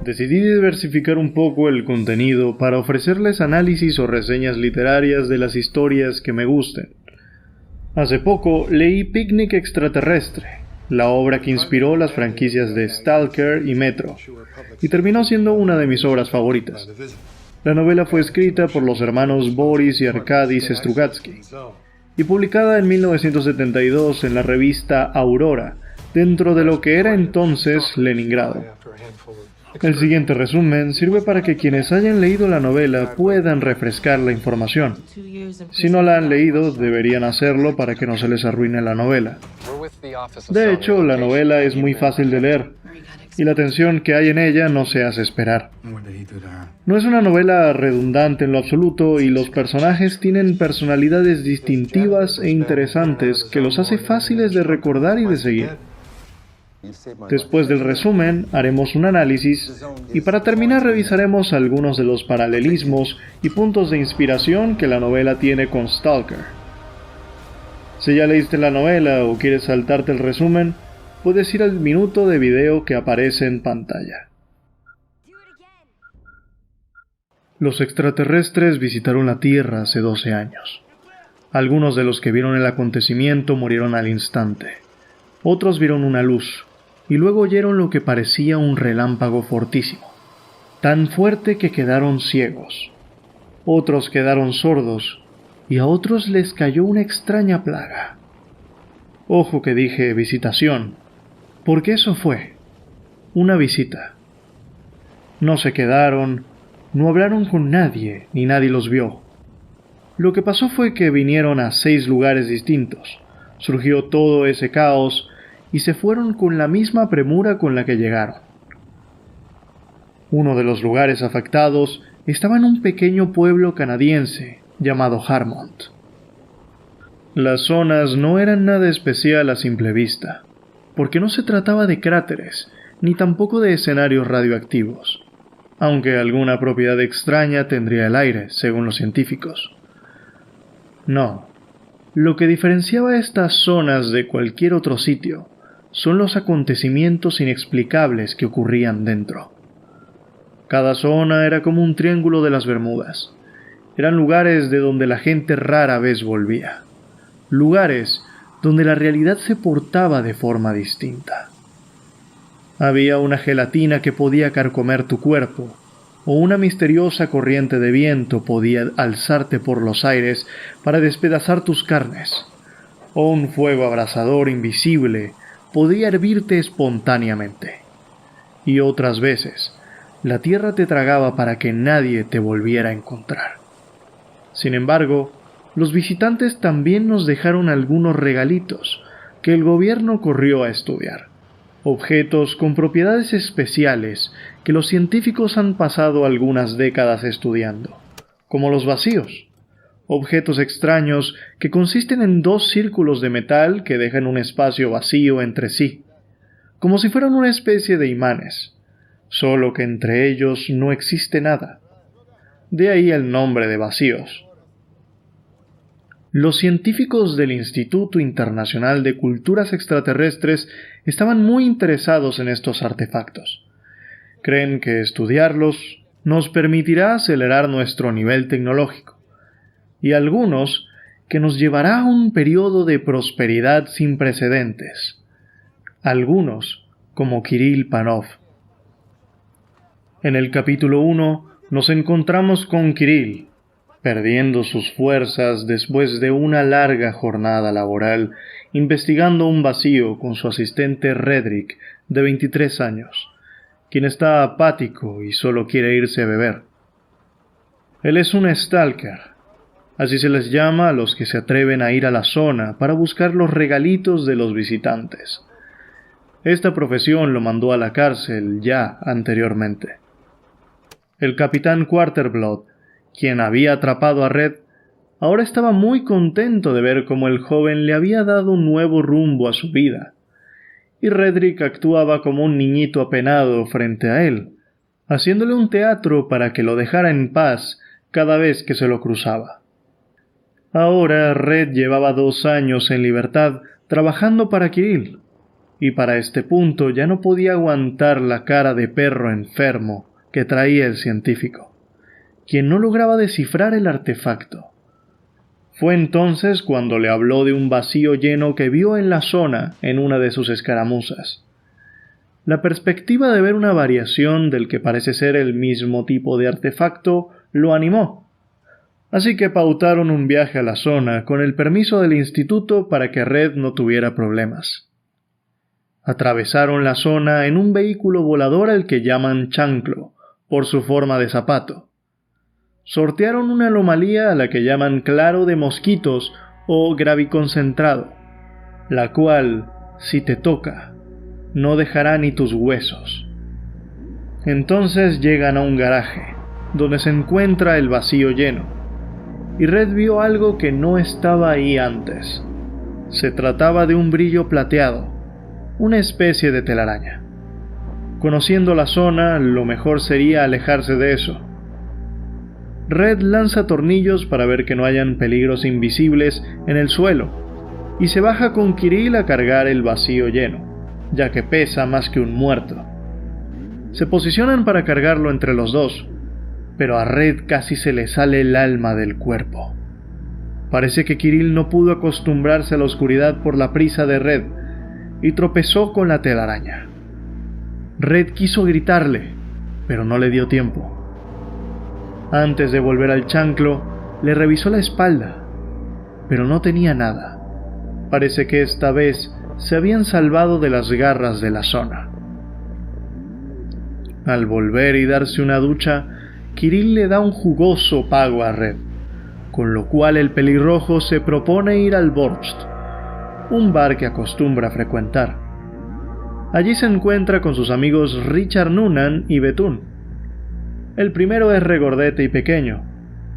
decidí diversificar un poco el contenido para ofrecerles análisis o reseñas literarias de las historias que me gusten. Hace poco leí Picnic Extraterrestre, la obra que inspiró las franquicias de Stalker y Metro, y terminó siendo una de mis obras favoritas. La novela fue escrita por los hermanos Boris y Arkady Strugatsky, y publicada en 1972 en la revista Aurora, dentro de lo que era entonces Leningrado. El siguiente resumen sirve para que quienes hayan leído la novela puedan refrescar la información. Si no la han leído, deberían hacerlo para que no se les arruine la novela. De hecho, la novela es muy fácil de leer, y la tensión que hay en ella no se hace esperar. No es una novela redundante en lo absoluto, y los personajes tienen personalidades distintivas e interesantes que los hace fáciles de recordar y de seguir. Después del resumen, haremos un análisis, y para terminar revisaremos algunos de los paralelismos y puntos de inspiración que la novela tiene con Stalker. Si ya leíste la novela o quieres saltarte el resumen, puedes ir al minuto de video que aparece en pantalla. Los extraterrestres visitaron la Tierra hace 12 años. Algunos de los que vieron el acontecimiento murieron al instante. Otros vieron una luz, y luego oyeron lo que parecía un relámpago fortísimo, tan fuerte que quedaron ciegos. Otros quedaron sordos, y a otros les cayó una extraña plaga. Ojo que dije visitación, porque eso fue, una visita. No se quedaron, no hablaron con nadie, ni nadie los vio. Lo que pasó fue que vinieron a 6 lugares distintos, surgió todo ese caos, y se fueron con la misma premura con la que llegaron. Uno de los lugares afectados estaba en un pequeño pueblo canadiense llamado Harmont. Las zonas no eran nada especial a simple vista, porque no se trataba de cráteres, ni tampoco de escenarios radioactivos, aunque alguna propiedad extraña tendría el aire, según los científicos. No, lo que diferenciaba estas zonas de cualquier otro sitio son los acontecimientos inexplicables que ocurrían dentro. Cada zona era como un triángulo de las Bermudas. Eran lugares de donde la gente rara vez volvía. Lugares donde la realidad se portaba de forma distinta. Había una gelatina que podía carcomer tu cuerpo, o una misteriosa corriente de viento podía alzarte por los aires para despedazar tus carnes, o un fuego abrasador invisible podía hervirte espontáneamente. Y otras veces, la tierra te tragaba para que nadie te volviera a encontrar. Sin embargo, los visitantes también nos dejaron algunos regalitos que el gobierno corrió a estudiar. Objetos con propiedades especiales que los científicos han pasado algunas décadas estudiando, como los vacíos. Objetos extraños que consisten en 2 círculos de metal que dejan un espacio vacío entre sí, como si fueran una especie de imanes, solo que entre ellos no existe nada. De ahí el nombre de vacíos. Los científicos del Instituto Internacional de Culturas Extraterrestres estaban muy interesados en estos artefactos. Creen que estudiarlos nos permitirá acelerar nuestro nivel tecnológico, y algunos que nos llevará a un periodo de prosperidad sin precedentes. Algunos, como Kirill Panov. En el capítulo 1 nos encontramos con Kirill, perdiendo sus fuerzas después de una larga jornada laboral, investigando un vacío con su asistente Redrick, de 23 años, quien está apático y solo quiere irse a beber. Él es un stalker. Así se les llama a los que se atreven a ir a la zona para buscar los regalitos de los visitantes. Esta profesión lo mandó a la cárcel ya anteriormente. El capitán Quarterblood, quien había atrapado a Red, ahora estaba muy contento de ver cómo el joven le había dado un nuevo rumbo a su vida, y Redrick actuaba como un niñito apenado frente a él, haciéndole un teatro para que lo dejara en paz cada vez que se lo cruzaba. Ahora Red llevaba 2 años en libertad trabajando para Kirill. y para este punto ya no podía aguantar la cara de perro enfermo que traía el científico, quien no lograba descifrar el artefacto. Fue entonces cuando le habló de un vacío lleno que vio en la zona en una de sus escaramuzas. La perspectiva de ver una variación del que parece ser el mismo tipo de artefacto lo animó, así que pautaron un viaje a la zona con el permiso del instituto para que Red no tuviera problemas. Atravesaron la zona en un vehículo volador al que llaman chanclo, por su forma de zapato. Sortearon una anomalía a la que llaman claro de mosquitos o graviconcentrado, la cual, si te toca, no dejará ni tus huesos. Entonces llegan a un garaje, donde se encuentra el vacío lleno, y Red vio algo que no estaba ahí antes. Se trataba de un brillo plateado, una especie de telaraña. Conociendo la zona, lo mejor sería alejarse de eso. Red lanza tornillos para ver que no hayan peligros invisibles en el suelo, y se baja con Kirill a cargar el vacío lleno, ya que pesa más que un muerto. Se posicionan para cargarlo entre los dos, pero a Red casi se le sale el alma del cuerpo. Parece que Kirill no pudo acostumbrarse a la oscuridad por la prisa de Red, y tropezó con la telaraña. Red quiso gritarle, pero no le dio tiempo. Antes de volver al chanclo, le revisó la espalda, pero no tenía nada. Parece que esta vez se habían salvado de las garras de la zona. Al volver y darse una ducha, Kirill le da un jugoso pago a Red, con lo cual el pelirrojo se propone ir al Borcht, un bar que acostumbra frecuentar. Allí se encuentra con sus amigos Richard Noonan y Betún. El primero es regordete y pequeño,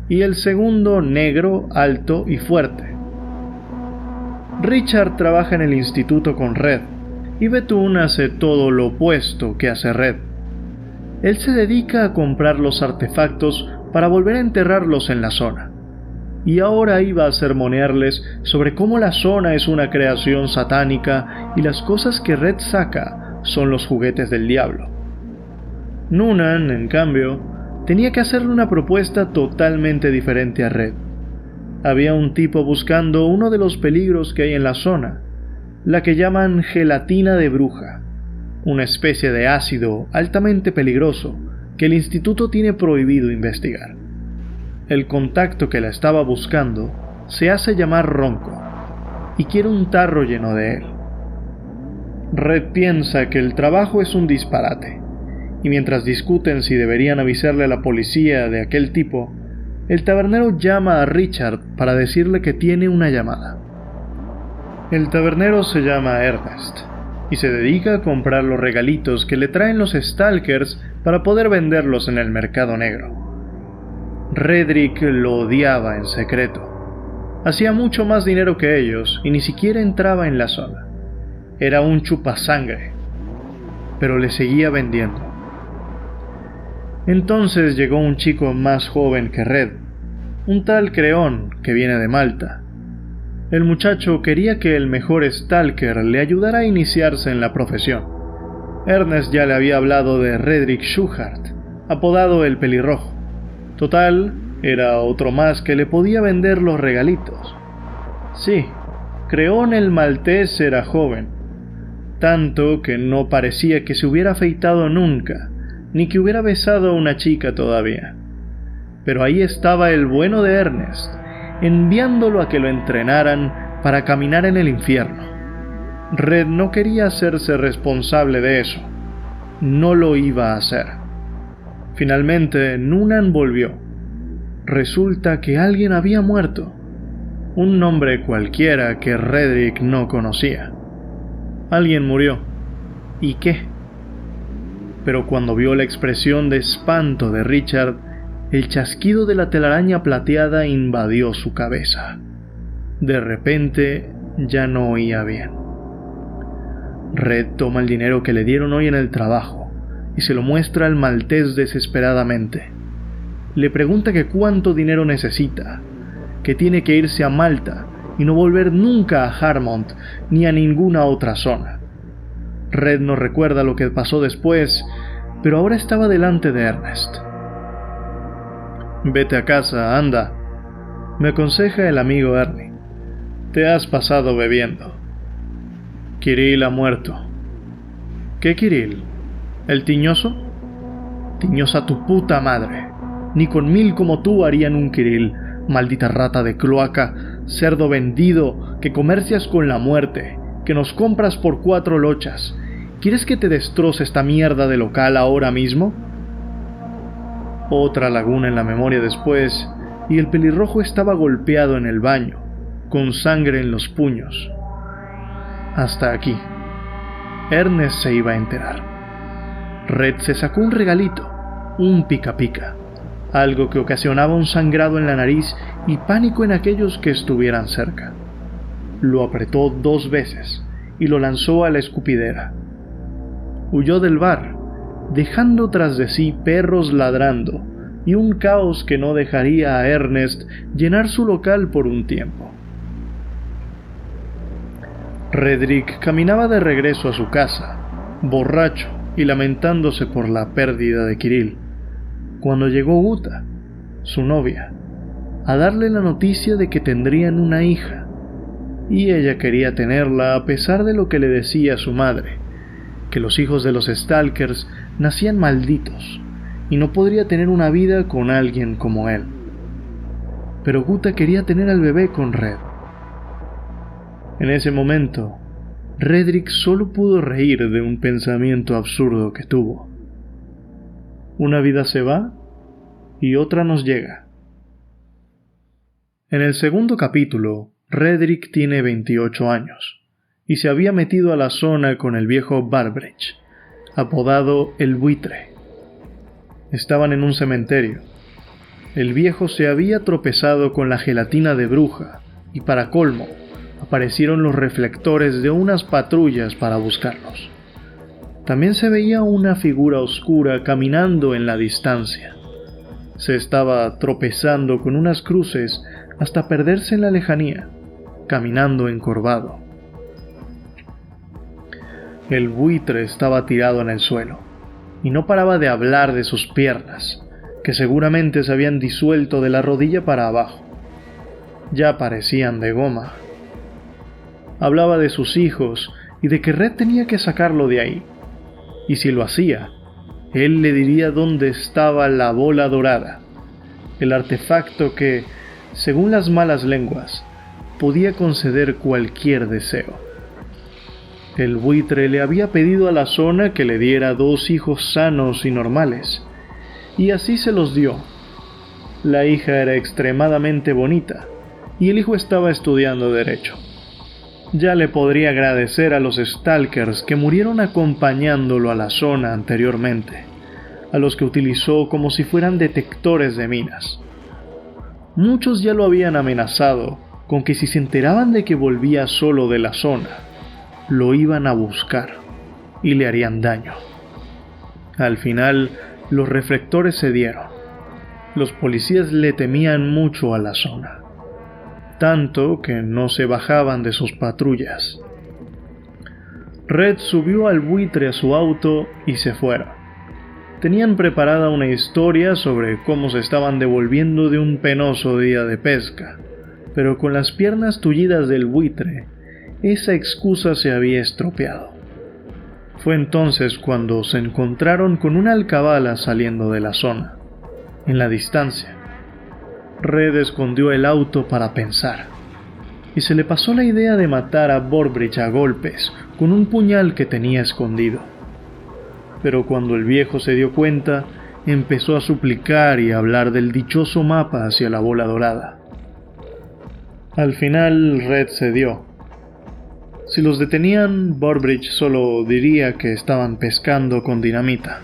y el segundo negro, alto y fuerte. Richard trabaja en el instituto con Red, y Betún hace todo lo opuesto que hace Red. Él se dedica a comprar los artefactos para volver a enterrarlos en la zona, y ahora iba a sermonearles sobre cómo la zona es una creación satánica y las cosas que Red saca son los juguetes del diablo. Noonan, en cambio, tenía que hacerle una propuesta totalmente diferente a Red. Había un tipo buscando uno de los peligros que hay en la zona, la que llaman gelatina de bruja, una especie de ácido altamente peligroso que el instituto tiene prohibido investigar. El contacto que la estaba buscando se hace llamar Ronco y quiere un tarro lleno de él. Red piensa que el trabajo es un disparate, y mientras discuten si deberían avisarle a la policía de aquel tipo, el tabernero llama a Richard para decirle que tiene una llamada. El tabernero se llama Ernest, y se dedica a comprar los regalitos que le traen los stalkers para poder venderlos en el mercado negro. Redrick lo odiaba en secreto. Hacía mucho más dinero que ellos y ni siquiera entraba en la zona. Era un chupasangre, pero le seguía vendiendo. Entonces llegó un chico más joven que Red, un tal Creón que viene de Malta. El muchacho quería que el mejor stalker le ayudara a iniciarse en la profesión. Ernest ya le había hablado de Redrick Schuhart, apodado el pelirrojo. Total, era otro más que le podía vender los regalitos. Sí, Creón el maltés era joven, tanto que no parecía que se hubiera afeitado nunca, ni que hubiera besado a una chica todavía. Pero ahí estaba el bueno de Ernest, enviándolo a que lo entrenaran para caminar en el infierno. Red no quería hacerse responsable de eso. No lo iba a hacer. Finalmente, Noonan volvió. Resulta que alguien había muerto. Un nombre cualquiera que Redrick no conocía. Alguien murió. ¿Y qué? Pero cuando vio la expresión de espanto de Richard, el chasquido de la telaraña plateada invadió su cabeza. De repente, ya no oía bien. Red toma el dinero que le dieron hoy en el trabajo y se lo muestra al maltés desesperadamente. Le pregunta que cuánto dinero necesita, que tiene que irse a Malta y no volver nunca a Harmont ni a ninguna otra zona. Red no recuerda lo que pasó después, pero ahora estaba delante de Ernest. «Vete a casa, anda», me aconseja el amigo Ernie. «Te has pasado bebiendo. Kirill ha muerto». «¿Qué Kirill? ¿El tiñoso?» «Tiñosa tu puta madre. Ni con 1000 como tú harían un Kirill, maldita rata de cloaca, cerdo vendido, que comercias con la muerte, que nos compras por 4 lochas. ¿Quieres que te destroce esta mierda de local ahora mismo?» Otra laguna en la memoria después, y el pelirrojo estaba golpeado en el baño, con sangre en los puños. Hasta aquí. Ernest se iba a enterar. Red se sacó un regalito, un pica pica, algo que ocasionaba un sangrado en la nariz y pánico en aquellos que estuvieran cerca. Lo apretó 2 veces y lo lanzó a la escupidera. Huyó del bar, dejando tras de sí perros ladrando y un caos que no dejaría a Ernest llenar su local por un tiempo. Redrick caminaba de regreso a su casa, borracho y lamentándose por la pérdida de Kirill, cuando llegó Guta, su novia, a darle la noticia de que tendrían una hija, y ella quería tenerla a pesar de lo que le decía su madre, que los hijos de los Stalkers nacían malditos y no podría tener una vida con alguien como él. Pero Guta quería tener al bebé con Red. En ese momento, Redrick solo pudo reír de un pensamiento absurdo que tuvo. Una vida se va y otra nos llega. En el segundo capítulo, Redrick tiene 28 años y se había metido a la zona con el viejo Barbridge, apodado el Buitre. Estaban en un cementerio. El viejo se había tropezado con la gelatina de bruja y, para colmo, aparecieron los reflectores de unas patrullas para buscarlos. También se veía una figura oscura caminando en la distancia. Se estaba tropezando con unas cruces hasta perderse en la lejanía, caminando encorvado. El buitre estaba tirado en el suelo, y no paraba de hablar de sus piernas, que seguramente se habían disuelto de la rodilla para abajo. Ya parecían de goma. Hablaba de sus hijos y de que Red tenía que sacarlo de ahí, y si lo hacía, él le diría dónde estaba la bola dorada, el artefacto que, según las malas lenguas, podía conceder cualquier deseo. El buitre le había pedido a la zona que le diera 2 hijos sanos y normales, y así se los dio. La hija era extremadamente bonita, y el hijo estaba estudiando Derecho. Ya le podría agradecer a los Stalkers que murieron acompañándolo a la zona anteriormente, a los que utilizó como si fueran detectores de minas. Muchos ya lo habían amenazado con que si se enteraban de que volvía solo de la zona, lo iban a buscar y le harían daño. Al final, los reflectores cedieron. Los policías le temían mucho a la zona, tanto que no se bajaban de sus patrullas. Red subió al buitre a su auto y se fueron. Tenían preparada una historia sobre cómo se estaban devolviendo de un penoso día de pesca, pero con las piernas tullidas del buitre, esa excusa se había estropeado. Fue entonces cuando se encontraron con una alcabala saliendo de la zona, en la distancia. Red escondió el auto para pensar, y se le pasó la idea de matar a Barbridge a golpes con un puñal que tenía escondido. Pero cuando el viejo se dio cuenta, empezó a suplicar y a hablar del dichoso mapa hacia la bola dorada. Al final Red cedió. Si los detenían, Barbridge solo diría que estaban pescando con dinamita.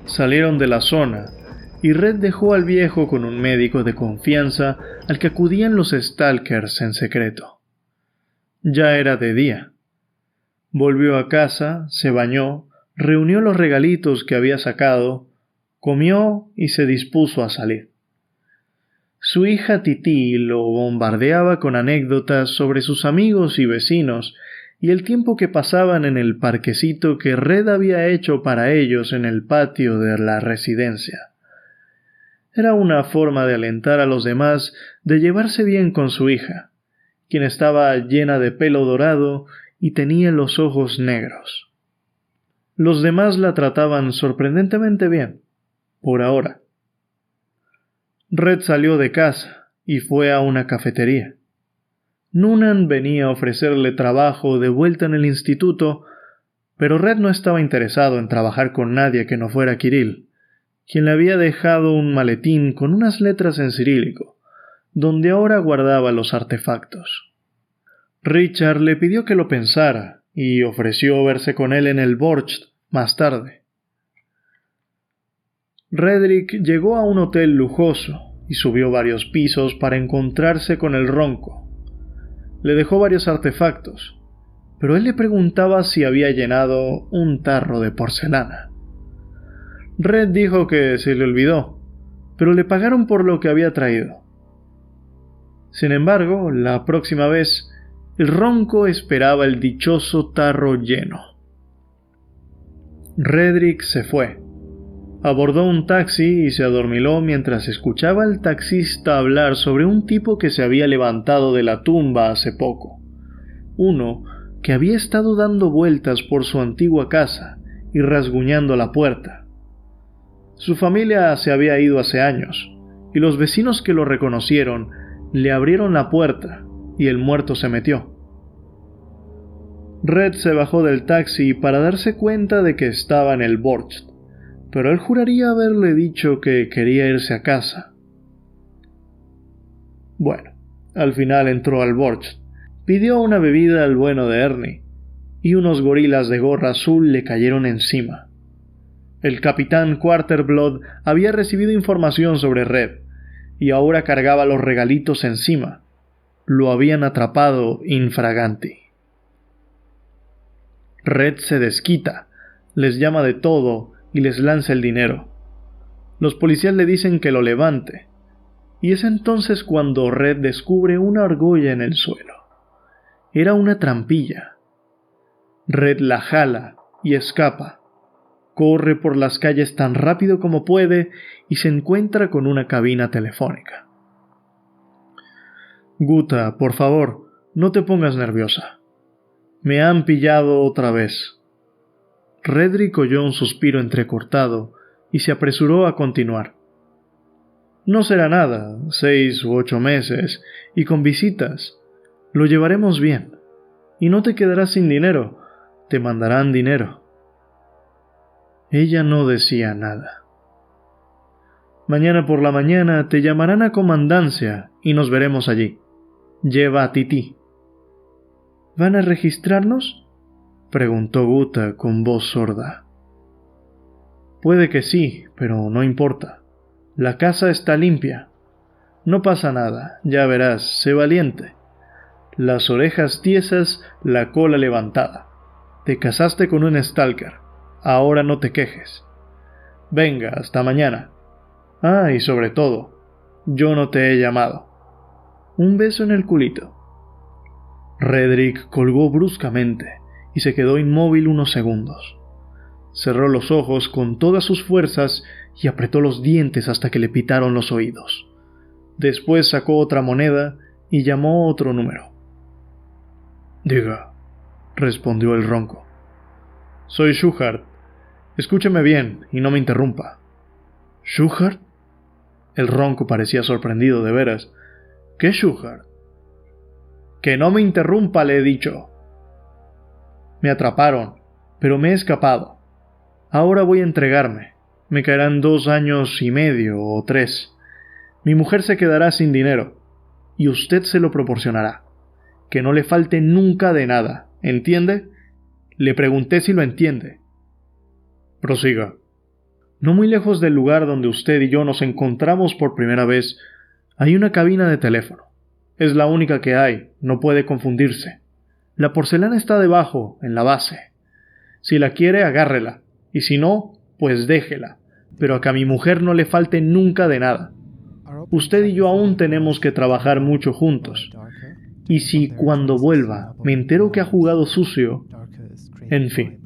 Salieron de la zona, y Red dejó al viejo con un médico de confianza al que acudían los Stalkers en secreto. Ya era de día. Volvió a casa, se bañó, reunió los regalitos que había sacado, comió y se dispuso a salir. Su hija Titi lo bombardeaba con anécdotas sobre sus amigos y vecinos y el tiempo que pasaban en el parquecito que Red había hecho para ellos en el patio de la residencia. Era una forma de alentar a los demás de llevarse bien con su hija, quien estaba llena de pelo dorado y tenía los ojos negros. Los demás la trataban sorprendentemente bien, por ahora. Red salió de casa y fue a una cafetería. Noonan venía a ofrecerle trabajo de vuelta en el instituto, pero Red no estaba interesado en trabajar con nadie que no fuera Kirill, quien le había dejado un maletín con unas letras en cirílico, donde ahora guardaba los artefactos. Richard le pidió que lo pensara y ofreció verse con él en el Borcht más tarde. Redrick llegó a un hotel lujoso y subió varios pisos para encontrarse con el ronco. Le dejó varios artefactos, pero él le preguntaba si había llenado un tarro de porcelana. Red dijo que se le olvidó, pero le pagaron por lo que había traído. Sin embargo, la próxima vez, el ronco esperaba el dichoso tarro lleno. Redrick se fue. Abordó un taxi y se adormiló mientras escuchaba al taxista hablar sobre un tipo que se había levantado de la tumba hace poco. Uno que había estado dando vueltas por su antigua casa y rasguñando la puerta. Su familia se había ido hace años, y los vecinos que lo reconocieron le abrieron la puerta y el muerto se metió. Red se bajó del taxi para darse cuenta de que estaba en el Borcht, pero él juraría haberle dicho que quería irse a casa. Bueno, al final entró al Borcht, pidió una bebida al bueno de Ernie, y unos gorilas de gorra azul le cayeron encima. El capitán Quarterblood había recibido información sobre Red, y ahora cargaba los regalitos encima. Lo habían atrapado infraganti. Red se desquita, les llama de todo y les lanza el dinero. Los policías le dicen que lo levante, y es entonces cuando Red descubre una argolla en el suelo. Era una trampilla. Red la jala y escapa. Corre por las calles tan rápido como puede y se encuentra con una cabina telefónica. Guta, por favor, no te pongas nerviosa. Me han pillado otra vez. Redrick oyó un suspiro entrecortado y se apresuró a continuar. No será nada, 6 u 8 meses, y con visitas. Lo llevaremos bien. Y no te quedarás sin dinero, te mandarán dinero. Ella no decía nada. Mañana por la mañana te llamarán a comandancia y nos veremos allí. Lleva a Titi. ¿Van a registrarnos?, preguntó Guta con voz sorda. Puede que sí, pero no importa. La casa está limpia. No pasa nada, ya verás, sé valiente. Las orejas tiesas, la cola levantada. Te casaste con un stalker. Ahora no te quejes. Venga, hasta mañana. Ah, y sobre todo, yo no te he llamado. Un beso en el culito. Redrick colgó bruscamente y se quedó inmóvil unos segundos. Cerró los ojos con todas sus fuerzas y apretó los dientes hasta que le pitaron los oídos. Después sacó otra moneda y llamó otro número. Diga, respondió el ronco. Soy Shughart. Escúcheme bien y no me interrumpa. ¿Shughart? El ronco parecía sorprendido de veras. ¿Qué Shughart? Que no me interrumpa, le he dicho. Me atraparon, pero me he escapado. Ahora voy a entregarme. Me caerán 2 años y medio o 3. Mi mujer se quedará sin dinero, y usted se lo proporcionará. Que no le falte nunca de nada, ¿entiende? Le pregunté si lo entiende. Prosiga. No muy lejos del lugar donde usted y yo nos encontramos por primera vez, hay una cabina de teléfono. Es la única que hay, no puede confundirse. La porcelana está debajo, en la base. Si la quiere, agárrela, y si no, pues déjela, pero a que a mi mujer no le falte nunca de nada. Usted y yo aún tenemos que trabajar mucho juntos, Y si cuando vuelva me entero que ha jugado sucio, en fin,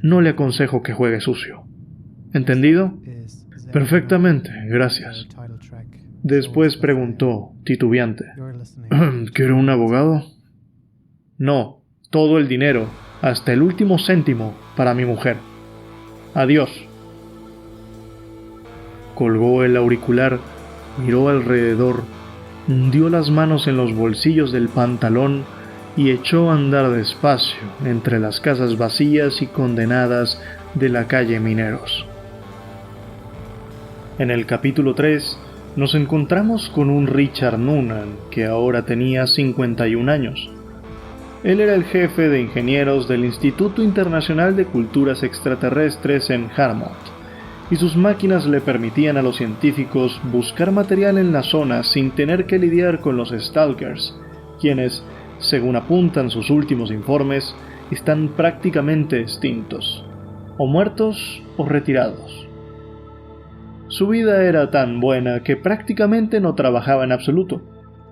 no le aconsejo que juegue sucio. ¿Entendido? Perfectamente, gracias. Después preguntó, titubeante, ¿quiere un abogado? No, todo el dinero, hasta el último céntimo, para mi mujer. Adiós. Colgó el auricular, miró alrededor, hundió las manos en los bolsillos del pantalón y echó a andar despacio entre las casas vacías y condenadas de la calle Mineros. En el capítulo 3 nos encontramos con un Richard Noonan que ahora tenía 51 años. Él era el jefe de ingenieros del Instituto Internacional de Culturas Extraterrestres en Harmont, y sus máquinas le permitían a los científicos buscar material en la zona sin tener que lidiar con los Stalkers, quienes, según apuntan sus últimos informes, están prácticamente extintos, o muertos o retirados. Su vida era tan buena que prácticamente no trabajaba en absoluto,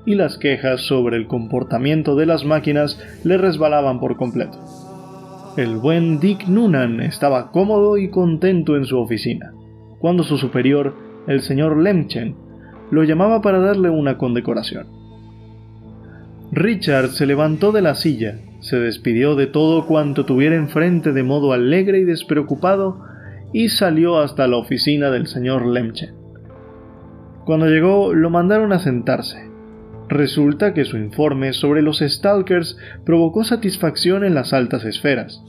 y las quejas sobre el comportamiento de las máquinas le resbalaban por completo. El buen Dick Noonan estaba cómodo y contento en su oficina, cuando su superior, el señor Lemchen, lo llamaba para darle una condecoración. Richard se levantó de la silla, se despidió de todo cuanto tuviera enfrente de modo alegre y despreocupado y salió hasta la oficina del señor Lemchen. Cuando llegó, lo mandaron a sentarse. Resulta que su informe sobre los Stalkers provocó satisfacción en las altas esferas,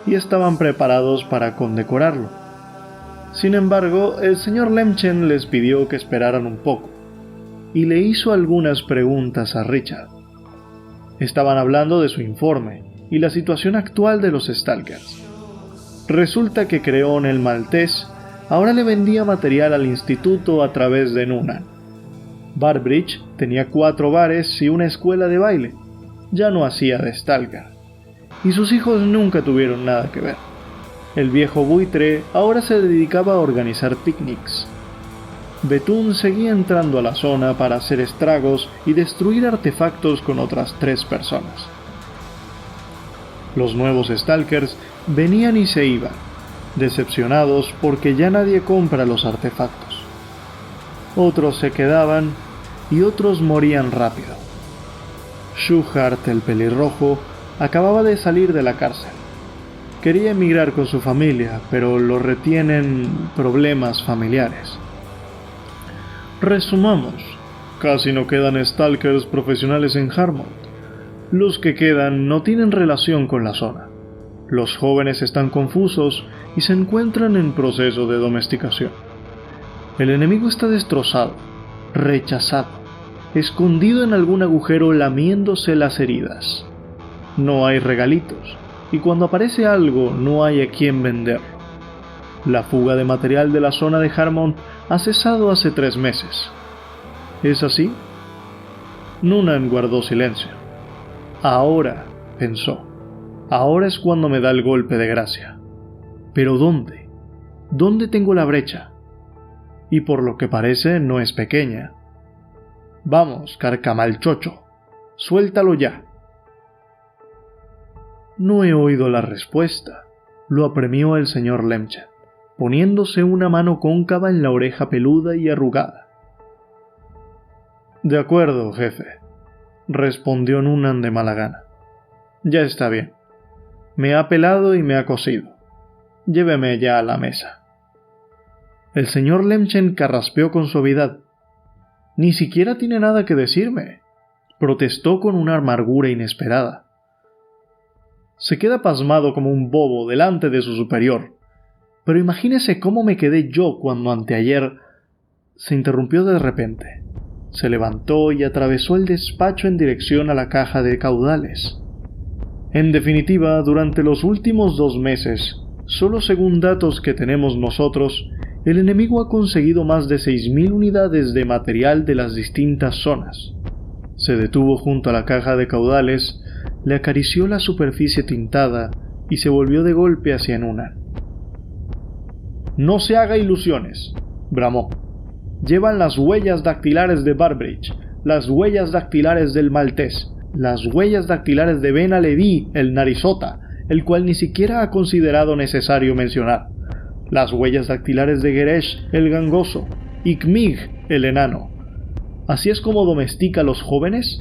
y estaban preparados para condecorarlo. Sin embargo, el señor Lemchen les pidió que esperaran un poco, y le hizo algunas preguntas a Richard. Estaban hablando de su informe y la situación actual de los Stalkers. Resulta que Creón el maltés ahora le vendía material al instituto a través de Noonan. Barbridge tenía 4 bares y una escuela de baile. Ya no hacía de Stalker. Y sus hijos nunca tuvieron nada que ver. El viejo buitre ahora se dedicaba a organizar picnics. Betún seguía entrando a la zona para hacer estragos y destruir artefactos con otras 3 personas. Los nuevos Stalkers venían y se iban, decepcionados porque ya nadie compra los artefactos. Otros se quedaban y otros morían rápido. Shuhart, el pelirrojo, acababa de salir de la cárcel. Quería emigrar con su familia, pero lo retienen problemas familiares. Resumamos, casi no quedan Stalkers profesionales en Harmont. Los que quedan no tienen relación con la zona. Los jóvenes están confusos y se encuentran en proceso de domesticación. El enemigo está destrozado, rechazado, escondido en algún agujero lamiéndose las heridas. No hay regalitos, y cuando aparece algo no hay a quien venderlo. La fuga de material de la zona de Harmont ha cesado hace 3 meses. ¿Es así? Noonan guardó silencio. Ahora, pensó, ahora es cuando me da el golpe de gracia. ¿Pero dónde? ¿Dónde tengo la brecha? Y por lo que parece no es pequeña. Vamos, carcamalchocho, suéltalo ya. No he oído la respuesta, lo apremió el señor Lemchen, poniéndose una mano cóncava en la oreja peluda y arrugada. De acuerdo, jefe, respondió Noonan de mala gana. Ya está bien. Me ha pelado y me ha cosido. Lléveme ya a la mesa. El señor Lemchen carraspeó con suavidad. Ni siquiera tiene nada que decirme, protestó con una amargura inesperada. Se queda pasmado como un bobo delante de su superior. Pero imagínese cómo me quedé yo cuando anteayer... Se interrumpió de repente. Se levantó y atravesó el despacho en dirección a la caja de caudales. En definitiva, durante los últimos 2 meses, solo según datos que tenemos nosotros, el enemigo ha conseguido más de 6.000 unidades de material de las distintas zonas. Se detuvo junto a la caja de caudales, le acarició la superficie tintada y se volvió de golpe hacia Noonan. «No se haga ilusiones», bramó. «Llevan las huellas dactilares de Barbridge, las huellas dactilares del maltés, las huellas dactilares de Ben Alevi, el narizota, el cual ni siquiera ha considerado necesario mencionar, las huellas dactilares de Geresh, el gangoso, y Kmig, el enano. ¿Así es como domestica a los jóvenes?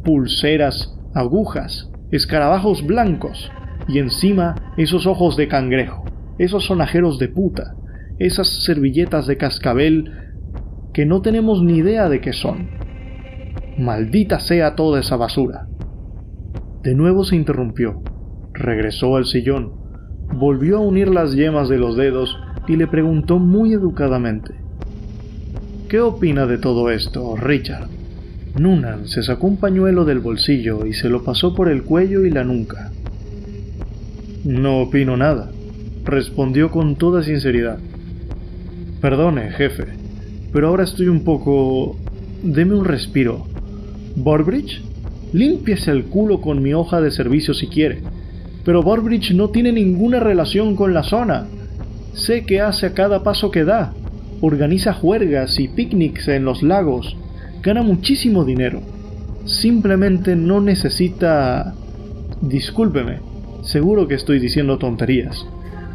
Pulseras, agujas, escarabajos blancos, y encima esos ojos de cangrejo, esos sonajeros de puta, esas servilletas de cascabel que no tenemos ni idea de qué son. Maldita sea toda esa basura. De nuevo se interrumpió, regresó al sillón, volvió a unir las yemas de los dedos y le preguntó muy educadamente: ¿Qué opina de todo esto, Richard? Noonan se sacó un pañuelo del bolsillo y se lo pasó por el cuello y la nuca. No opino nada, respondió con toda sinceridad. Perdone, jefe, pero ahora estoy un poco... Deme un respiro. ¿Burbridge? Límpiese el culo con mi hoja de servicio si quiere. Pero Burbridge no tiene ninguna relación con la zona. Sé qué hace a cada paso que da. Organiza juergas y picnics en los lagos. Gana muchísimo dinero. Simplemente no necesita... Discúlpeme, seguro que estoy diciendo tonterías,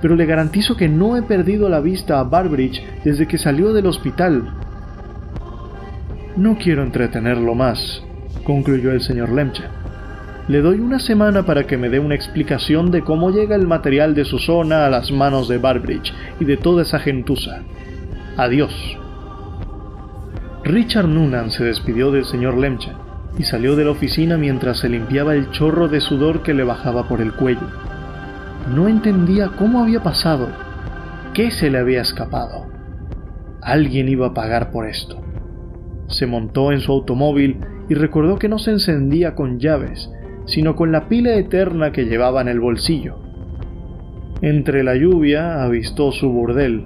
pero le garantizo que no he perdido la vista a Burbridge desde que salió del hospital. No quiero entretenerlo más, concluyó el señor Lemcha. Le doy una semana para que me dé una explicación de cómo llega el material de su zona a las manos de Burbridge y de toda esa gentuza. Adiós. Richard Noonan se despidió del señor Lemcha y salió de la oficina mientras se limpiaba el chorro de sudor que le bajaba por el cuello. No entendía cómo había pasado, qué se le había escapado. Alguien iba a pagar por esto. Se montó en su automóvil y recordó que no se encendía con llaves, sino con la pila eterna que llevaba en el bolsillo. Entre la lluvia avistó su burdel.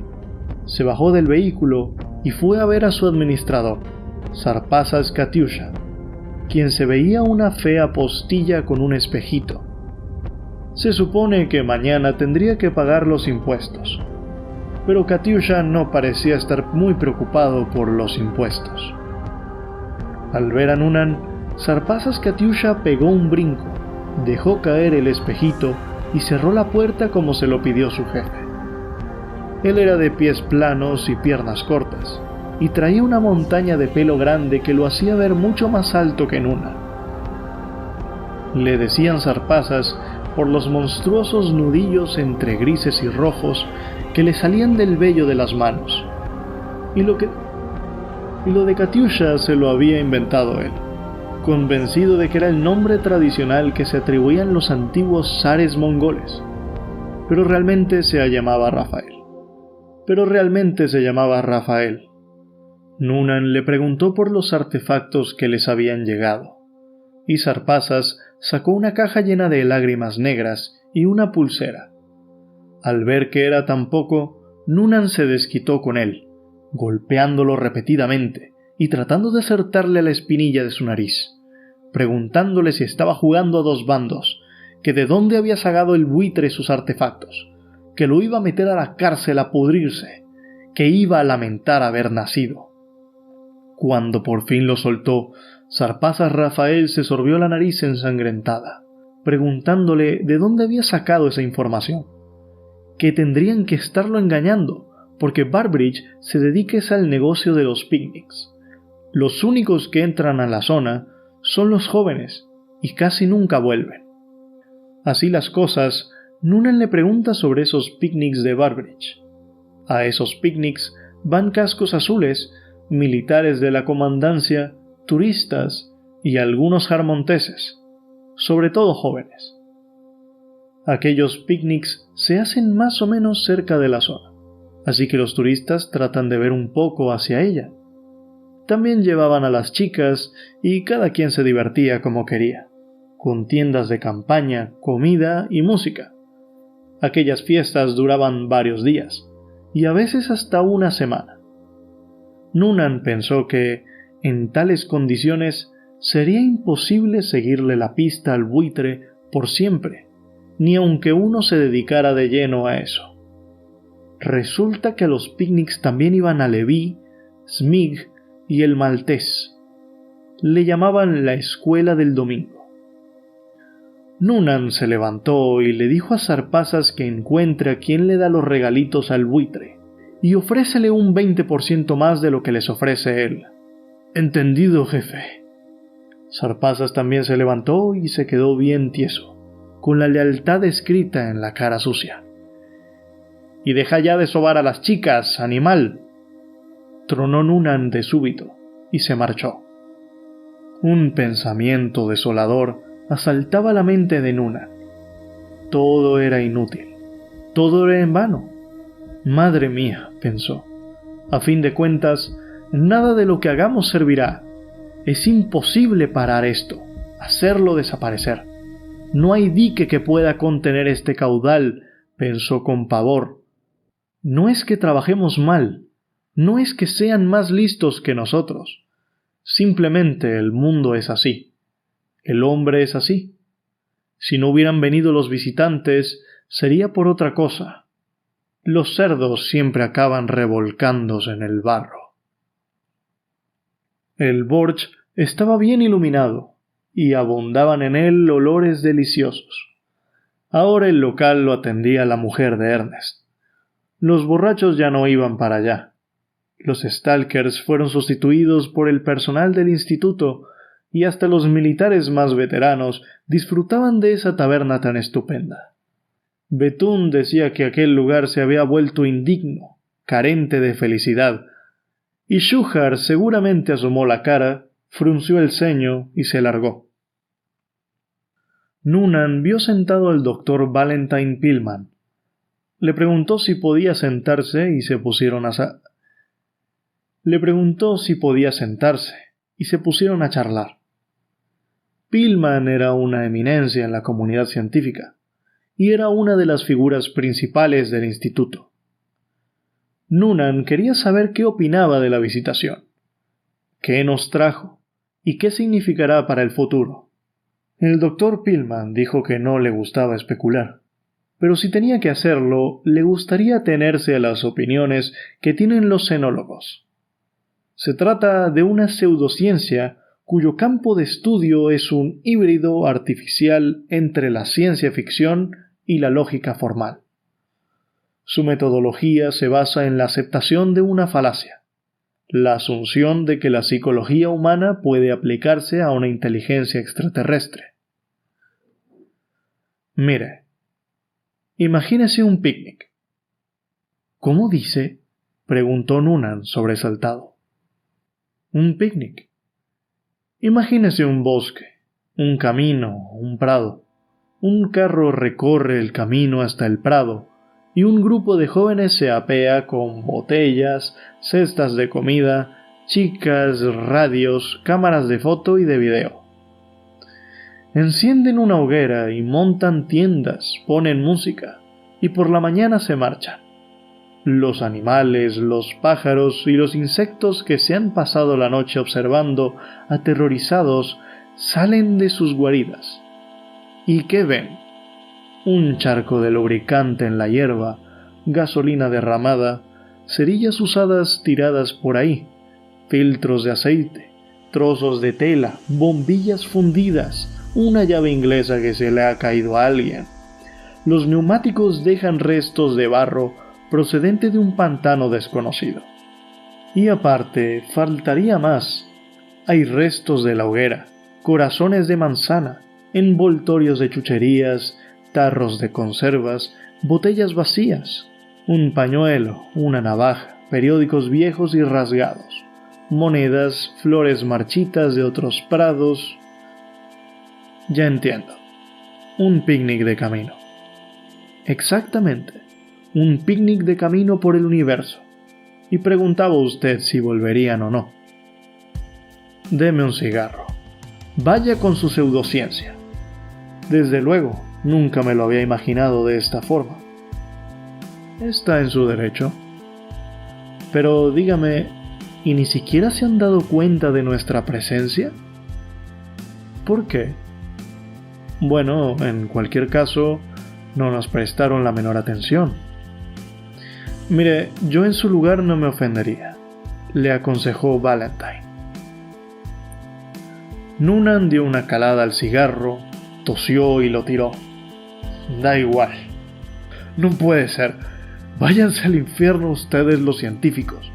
Se bajó del vehículo y fue a ver a su administrador, Zarpazas Katyusha, quien se veía una fea postilla con un espejito. Se supone que mañana tendría que pagar los impuestos, pero Katyusha no parecía estar muy preocupado por los impuestos. Al ver a Noonan, Zarpazas Katyusha pegó un brinco, dejó caer el espejito y cerró la puerta como se lo pidió su jefe. Él era de pies planos y piernas cortas, y traía una montaña de pelo grande que lo hacía ver mucho más alto que Noonan. Le decían Zarpazas por los monstruosos nudillos entre grises y rojos que le salían del vello de las manos, y lo de Katyusha se lo había inventado él, convencido de que era el nombre tradicional que se atribuían los antiguos zares mongoles, pero realmente se llamaba Rafael. Noonan le preguntó por los artefactos que les habían llegado, y Zarpazas sacó una caja llena de lágrimas negras y una pulsera. Al ver que era tan poco, Noonan se desquitó con él, golpeándolo repetidamente y tratando de acertarle a la espinilla de su nariz, preguntándole si estaba jugando a dos bandos, que de dónde había sacado el buitre sus artefactos, que lo iba a meter a la cárcel a pudrirse, que iba a lamentar haber nacido. Cuando por fin lo soltó, Zarpazas Rafael se sorbió la nariz ensangrentada, preguntándole de dónde había sacado esa información, que tendrían que estarlo engañando, porque Burbridge se dedica al negocio de los picnics. Los únicos que entran a la zona son los jóvenes, y casi nunca vuelven. Así las cosas, Noonan le pregunta sobre esos picnics de Burbridge. A esos picnics van cascos azules, militares de la comandancia, turistas y algunos harmonteses, sobre todo jóvenes. Aquellos picnics se hacen más o menos cerca de la zona, así que los turistas tratan de ver un poco hacia ella. También llevaban a las chicas y cada quien se divertía como quería, con tiendas de campaña, comida y música. Aquellas fiestas duraban varios días, y a veces hasta una semana. Noonan pensó que, en tales condiciones, sería imposible seguirle la pista al buitre por siempre, ni aunque uno se dedicara de lleno a eso. Resulta que a los picnics también iban Alevi, Smig y el maltés. le llamaban la escuela del domingo. Noonan se levantó y le dijo a Zarpazas que encuentre a quien le da los regalitos al buitre y ofrécele un 20% más de lo que les ofrece él. Entendido, jefe. Zarpazas también se levantó y se quedó bien tieso, con la lealtad escrita en la cara sucia. «Y deja ya de sobar a las chicas, animal», tronó Noonan de súbito, y se marchó. Un pensamiento desolador asaltaba la mente de Noonan. Todo era inútil, todo era en vano. Madre mía, pensó, a fin de cuentas, nada de lo que hagamos servirá. Es imposible parar esto, hacerlo desaparecer. No hay dique que pueda contener este caudal, pensó con pavor. No es que trabajemos mal, no es que sean más listos que nosotros. Simplemente el mundo es así. El hombre es así. Si no hubieran venido los visitantes, sería por otra cosa. Los cerdos siempre acaban revolcándose en el barro. El Borch estaba bien iluminado, y abundaban en él olores deliciosos. Ahora el local lo atendía la mujer de Ernest. Los borrachos ya no iban para allá. Los stalkers fueron sustituidos por el personal del instituto, y hasta los militares más veteranos disfrutaban de esa taberna tan estupenda. Bethune decía que aquel lugar se había vuelto indigno, carente de felicidad, y Shughar seguramente asomó la cara, frunció el ceño y se largó. Noonan vio sentado al doctor Valentine Pillman. Le preguntó si podía sentarse y se pusieron a charlar. Pillman era una eminencia en la comunidad científica y era una de las figuras principales del instituto. Noonan quería saber qué opinaba de la visitación, qué nos trajo y qué significará para el futuro. El doctor Pillman dijo que no le gustaba especular, pero si tenía que hacerlo, le gustaría atenerse a las opiniones que tienen los cenólogos. Se trata de una pseudociencia cuyo campo de estudio es un híbrido artificial entre la ciencia ficción y la lógica formal. Su metodología se basa en la aceptación de una falacia, la asunción de que la psicología humana puede aplicarse a una inteligencia extraterrestre. Mire, imagínese un picnic. ¿Cómo dice?, preguntó Noonan sobresaltado. Un picnic. Imagínese un bosque, un camino, un prado. Un carro recorre el camino hasta el prado, y un grupo de jóvenes se apea con botellas, cestas de comida, chicas, radios, cámaras de foto y de video. Encienden una hoguera y montan tiendas, ponen música, y por la mañana se marchan. Los animales, los pájaros y los insectos que se han pasado la noche observando, aterrorizados, salen de sus guaridas. ¿Y qué ven? Un charco de lubricante en la hierba, gasolina derramada, cerillas usadas tiradas por ahí, filtros de aceite, trozos de tela, bombillas fundidas, una llave inglesa que se le ha caído a alguien. Los neumáticos dejan restos de barro procedente de un pantano desconocido. Y aparte, faltaría más. Hay restos de la hoguera, corazones de manzana, envoltorios de chucherías, tarros de conservas, botellas vacías, un pañuelo, una navaja, periódicos viejos y rasgados, monedas, flores marchitas de otros prados. Ya entiendo. Un picnic de camino. Exactamente. Un picnic de camino por el universo. Y preguntaba usted si volverían o no. Deme un cigarro. Vaya con su pseudociencia. Desde luego, nunca me lo había imaginado de esta forma. Está en su derecho. Pero dígame, ¿y ni siquiera se han dado cuenta de nuestra presencia? ¿Por qué? Bueno, en cualquier caso, no nos prestaron la menor atención. Mire, yo en su lugar no me ofendería, le aconsejó Valentine. Noonan dio una calada al cigarro, tosió y lo tiró. Da igual. No puede ser. Váyanse al infierno ustedes los científicos.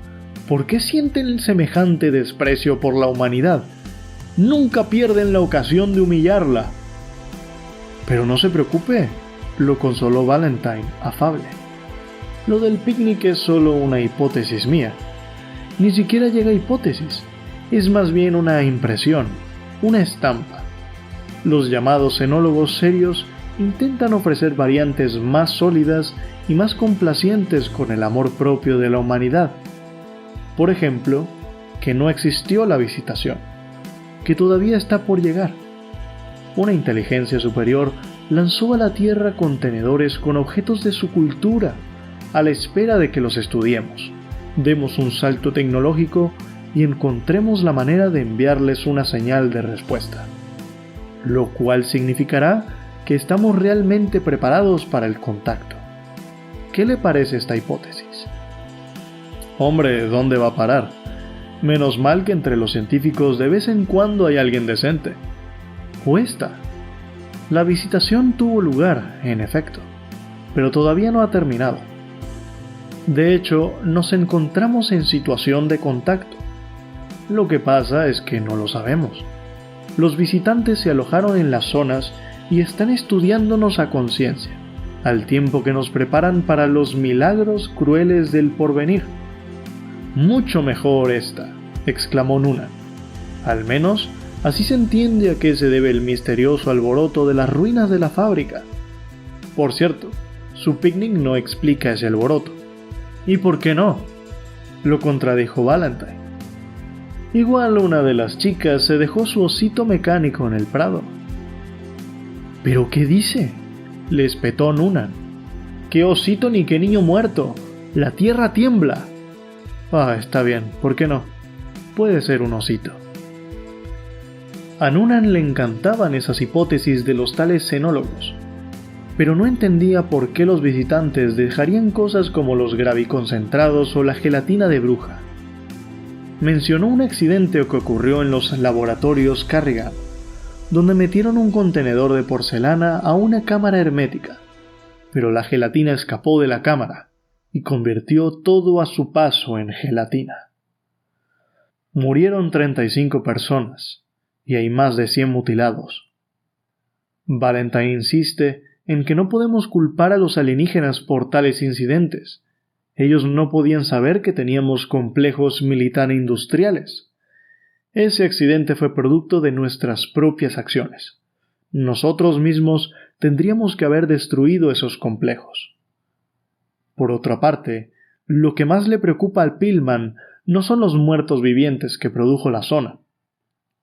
¿Por qué sienten semejante desprecio por la humanidad? Nunca pierden la ocasión de humillarla. Pero no se preocupe, lo consoló Valentine, afable. Lo del picnic es solo una hipótesis mía. Ni siquiera llega a hipótesis. Es más bien una impresión, una estampa. Los llamados enólogos serios intentan ofrecer variantes más sólidas y más complacientes con el amor propio de la humanidad. Por ejemplo, que no existió la visitación, que todavía está por llegar. Una inteligencia superior lanzó a la Tierra contenedores con objetos de su cultura, a la espera de que los estudiemos, demos un salto tecnológico y encontremos la manera de enviarles una señal de respuesta. Lo cual significará que estamos realmente preparados para el contacto. ¿Qué le parece esta hipótesis? Hombre, ¿dónde va a parar? Menos mal que entre los científicos de vez en cuando hay alguien decente. O esta. La visitación tuvo lugar, en efecto, pero todavía no ha terminado. De hecho, nos encontramos en situación de contacto. Lo que pasa es que no lo sabemos. Los visitantes se alojaron en las zonas y están estudiándonos a conciencia, al tiempo que nos preparan para los milagros crueles del porvenir. Mucho mejor esta, exclamó Noonan. Al menos, así se entiende a qué se debe el misterioso alboroto de las ruinas de la fábrica. Por cierto, su picnic no explica ese alboroto. ¿Y por qué no? Lo contradijo Valentine. Igual una de las chicas se dejó su osito mecánico en el prado. ¿Pero qué dice?, le espetó Noonan. ¿Qué osito ni qué niño muerto? La tierra tiembla. Ah, está bien, ¿por qué no? Puede ser un osito. A Noonan le encantaban esas hipótesis de los tales cenólogos, pero no entendía por qué los visitantes dejarían cosas como los graviconcentrados o la gelatina de bruja. Mencionó un accidente que ocurrió en los laboratorios Carrigan, donde metieron un contenedor de porcelana a una cámara hermética, pero la gelatina escapó de la cámara y convirtió todo a su paso en gelatina. Murieron 35 personas y hay más de 100 mutilados. Valentine insiste en que no podemos culpar a los alienígenas por tales incidentes. Ellos no podían saber que teníamos complejos militar-industriales. Ese accidente fue producto de nuestras propias acciones. Nosotros mismos tendríamos que haber destruido esos complejos. Por otra parte, lo que más le preocupa al Pillman no son los muertos vivientes que produjo la zona.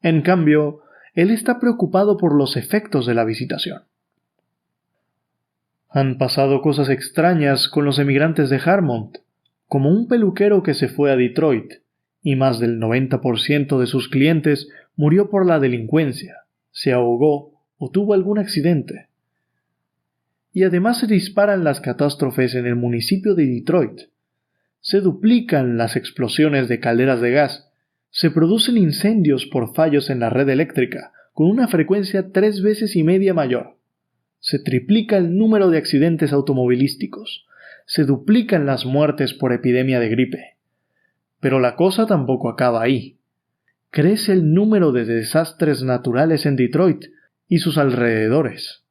En cambio, él está preocupado por los efectos de la visitación. Han pasado cosas extrañas con los emigrantes de Harmont, como un peluquero que se fue a Detroit, y más del 90% de sus clientes murió por la delincuencia, se ahogó o tuvo algún accidente. Y además se disparan las catástrofes en el municipio de Detroit. Se duplican las explosiones de calderas de gas, se producen incendios por fallos en la red eléctrica, con una frecuencia 3 veces y media mayor. Se triplica el número de accidentes automovilísticos, se duplican las muertes por epidemia de gripe. Pero la cosa tampoco acaba ahí. Crece el número de desastres naturales en Detroit y sus alrededores.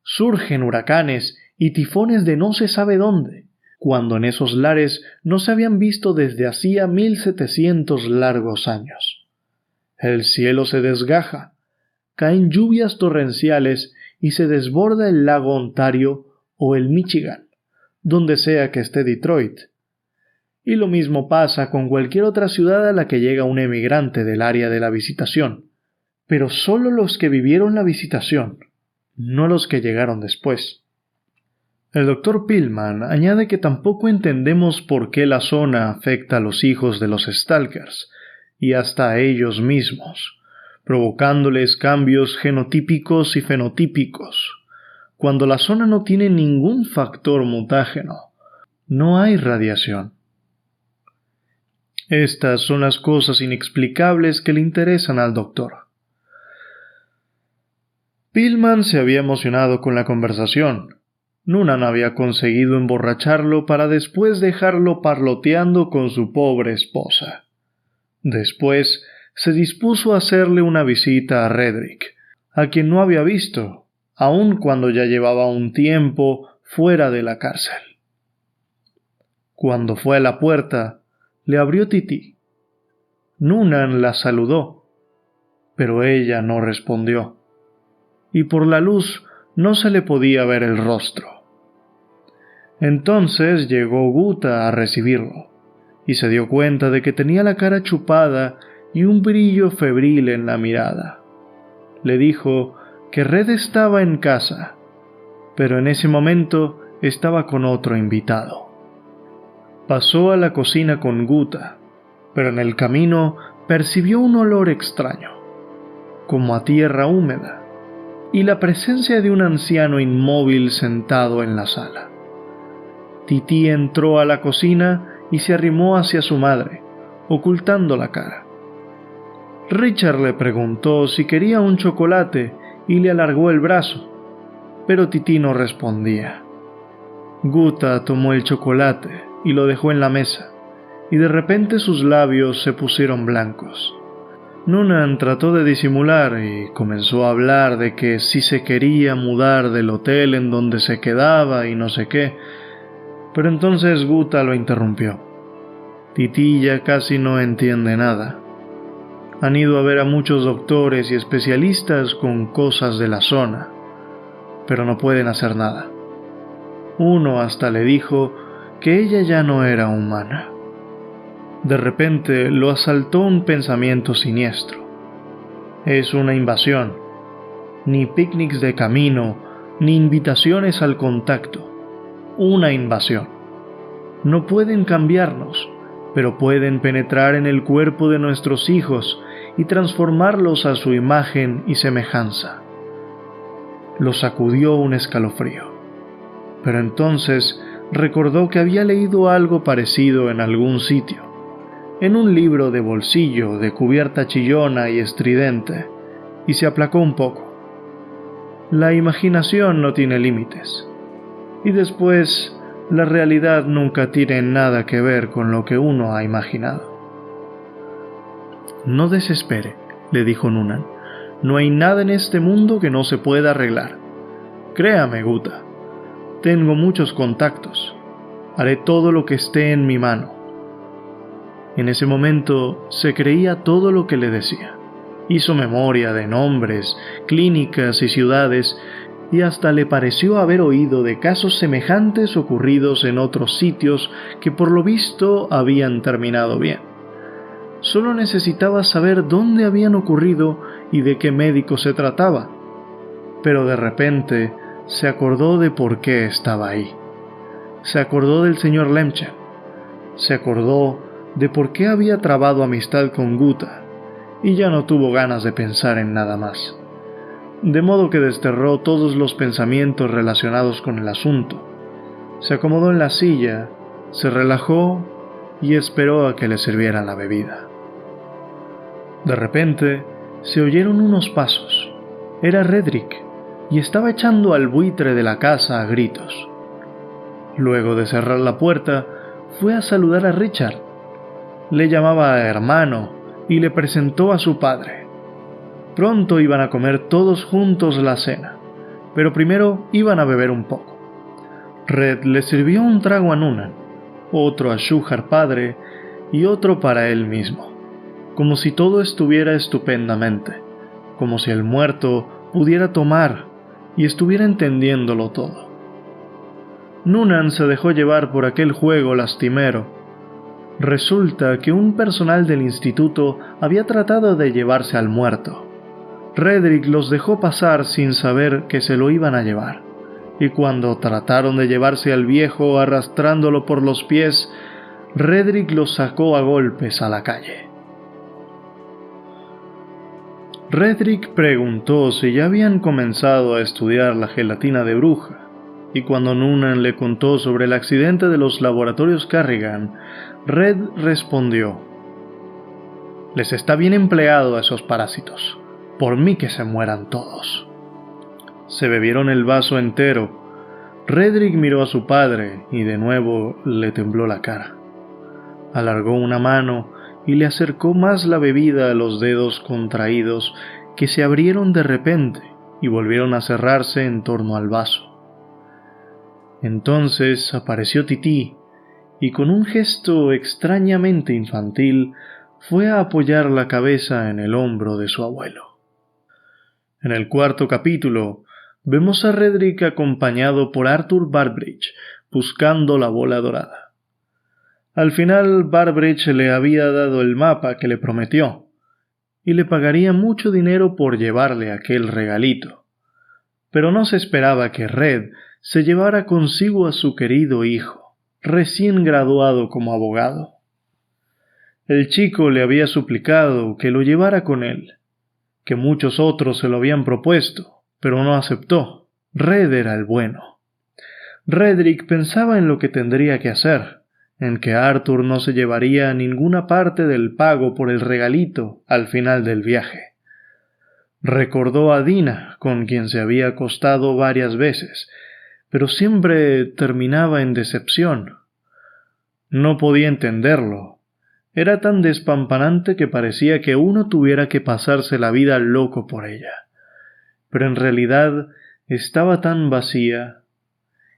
Surgen huracanes y tifones de no se sabe dónde, cuando en esos lares no se habían visto desde hacía 1700 largos años. El cielo se desgaja, caen lluvias torrenciales y se desborda el lago Ontario o el Michigan, donde sea que esté Detroit. Y lo mismo pasa con cualquier otra ciudad a la que llega un emigrante del área de la visitación, pero solo los que vivieron la visitación, no los que llegaron después. El Dr. Pillman añade que tampoco entendemos por qué la zona afecta a los hijos de los Stalkers, y hasta a ellos mismos, provocándoles cambios genotípicos y fenotípicos. Cuando la zona no tiene ningún factor mutágeno, no hay radiación. Estas son las cosas inexplicables que le interesan al doctor. Pillman se había emocionado con la conversación. Noonan había conseguido emborracharlo para después dejarlo parloteando con su pobre esposa. Después se dispuso a hacerle una visita a Redrick, a quien no había visto, aun cuando ya llevaba un tiempo fuera de la cárcel. Cuando fue a la puerta, le abrió Tití. Noonan la saludó, pero ella no respondió, y por la luz no se le podía ver el rostro. Entonces llegó Guta a recibirlo, y se dio cuenta de que tenía la cara chupada y un brillo febril en la mirada. Le dijo que Red estaba en casa, pero en ese momento estaba con otro invitado. Pasó a la cocina con Guta, pero en el camino percibió un olor extraño, como a tierra húmeda, y la presencia de un anciano inmóvil sentado en la sala. Tití entró a la cocina y se arrimó hacia su madre, ocultando la cara. Richard le preguntó si quería un chocolate y le alargó el brazo, pero Tití no respondía. Guta tomó el chocolate y lo dejó en la mesa, y de repente sus labios se pusieron blancos. Noonan trató de disimular y comenzó a hablar de que si se quería mudar del hotel en donde se quedaba y no sé qué, pero entonces Guta lo interrumpió. Tití ya casi no entiende nada. Han ido a ver a muchos doctores y especialistas con cosas de la zona, pero no pueden hacer nada. Uno hasta le dijo que ella ya no era humana. De repente lo asaltó un pensamiento siniestro. Es una invasión. Ni picnics de camino, ni invitaciones al contacto. Una invasión. No pueden cambiarnos, pero pueden penetrar en el cuerpo de nuestros hijos y transformarlos a su imagen y semejanza. Lo sacudió un escalofrío, pero entonces recordó que había leído algo parecido en algún sitio, en un libro de bolsillo de cubierta chillona y estridente, y se aplacó un poco. La imaginación no tiene límites, y después la realidad nunca tiene nada que ver con lo que uno ha imaginado. No desespere, le dijo Noonan. No hay nada en este mundo que no se pueda arreglar. Créame, Guta. Tengo muchos contactos. Haré todo lo que esté en mi mano. En ese momento se creía todo lo que le decía. Hizo memoria de nombres, clínicas y ciudades, y hasta le pareció haber oído de casos semejantes ocurridos en otros sitios que por lo visto habían terminado bien. Solo necesitaba saber dónde habían ocurrido y de qué médico se trataba. Pero de repente se acordó de por qué estaba ahí. Se acordó del señor Lemchen. Se acordó de por qué había trabado amistad con Guta, y ya no tuvo ganas de pensar en nada más. De modo que desterró todos los pensamientos relacionados con el asunto. Se acomodó en la silla, se relajó y esperó a que le sirvieran la bebida. De repente se oyeron unos pasos. Era Redrick, y estaba echando al buitre de la casa a gritos. Luego de cerrar la puerta, fue a saludar a Richard. Le llamaba hermano y le presentó a su padre. Pronto iban a comer todos juntos la cena, pero primero iban a beber un poco. Red le sirvió un trago a Noonan, otro a Shuhar padre y otro para él mismo, como si todo estuviera estupendamente, como si el muerto pudiera tomar y estuviera entendiéndolo todo. Noonan se dejó llevar por aquel juego lastimero. Resulta que un personal del instituto había tratado de llevarse al muerto. Redrick los dejó pasar sin saber que se lo iban a llevar, y cuando trataron de llevarse al viejo arrastrándolo por los pies, Redrick los sacó a golpes a la calle. Redrick preguntó si ya habían comenzado a estudiar la gelatina de bruja, y cuando Noonan le contó sobre el accidente de los laboratorios Carrigan, Red respondió: «Les está bien empleado a esos parásitos. Por mí que se mueran todos». Se bebieron el vaso entero. Redrick miró a su padre y de nuevo le tembló la cara. Alargó una mano y le acercó más la bebida a los dedos contraídos que se abrieron de repente y volvieron a cerrarse en torno al vaso. Entonces apareció Tití y con un gesto extrañamente infantil fue a apoyar la cabeza en el hombro de su abuelo. En el cuarto capítulo vemos a Redrick acompañado por Arthur Barbridge buscando la bola dorada. Al final Barbridge le había dado el mapa que le prometió y le pagaría mucho dinero por llevarle aquel regalito, pero no se esperaba que Red se llevara consigo a su querido hijo, recién graduado como abogado. El chico le había suplicado que lo llevara con él, que muchos otros se lo habían propuesto, pero no aceptó. Red era el bueno. Redrick pensaba en lo que tendría que hacer, en que Arthur no se llevaría ninguna parte del pago por el regalito al final del viaje. Recordó a Dina, con quien se había acostado varias veces, pero siempre terminaba en decepción. No podía entenderlo. Era tan despampanante que parecía que uno tuviera que pasarse la vida loco por ella. Pero en realidad estaba tan vacía.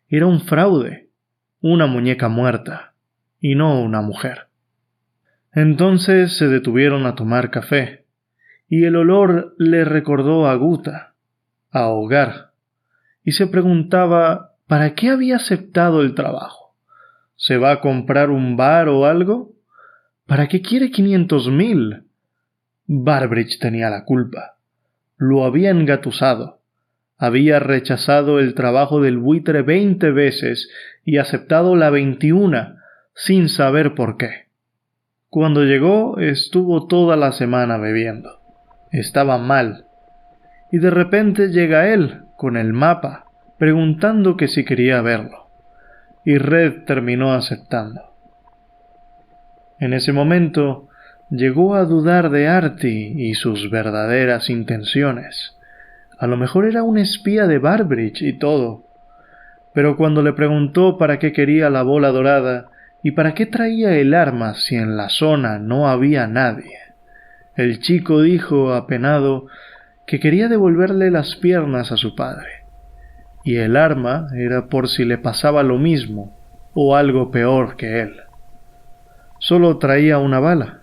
Era un fraude, una muñeca muerta, y no una mujer. Entonces se detuvieron a tomar café, y el olor le recordó a Guta, a hogar, y se preguntaba ¿para qué había aceptado el trabajo? ¿Se va a comprar un bar o algo? ¿Para qué quiere 500.000? Barbridge tenía la culpa. Lo había engatusado. Había rechazado el trabajo del buitre 20 veces y aceptado la 21, sin saber por qué. Cuando llegó, estuvo toda la semana bebiendo. Estaba mal. Y de repente llega él, con el mapa, preguntando que si quería verlo. Y Red terminó aceptando. En ese momento, llegó a dudar de Artie y sus verdaderas intenciones. A lo mejor era un espía de Barbridge y todo. Pero cuando le preguntó para qué quería la bola dorada y para qué traía el arma si en la zona no había nadie, el chico dijo, apenado, que quería devolverle las piernas a su padre. Y el arma era por si le pasaba lo mismo o algo peor que él. Solo traía una bala.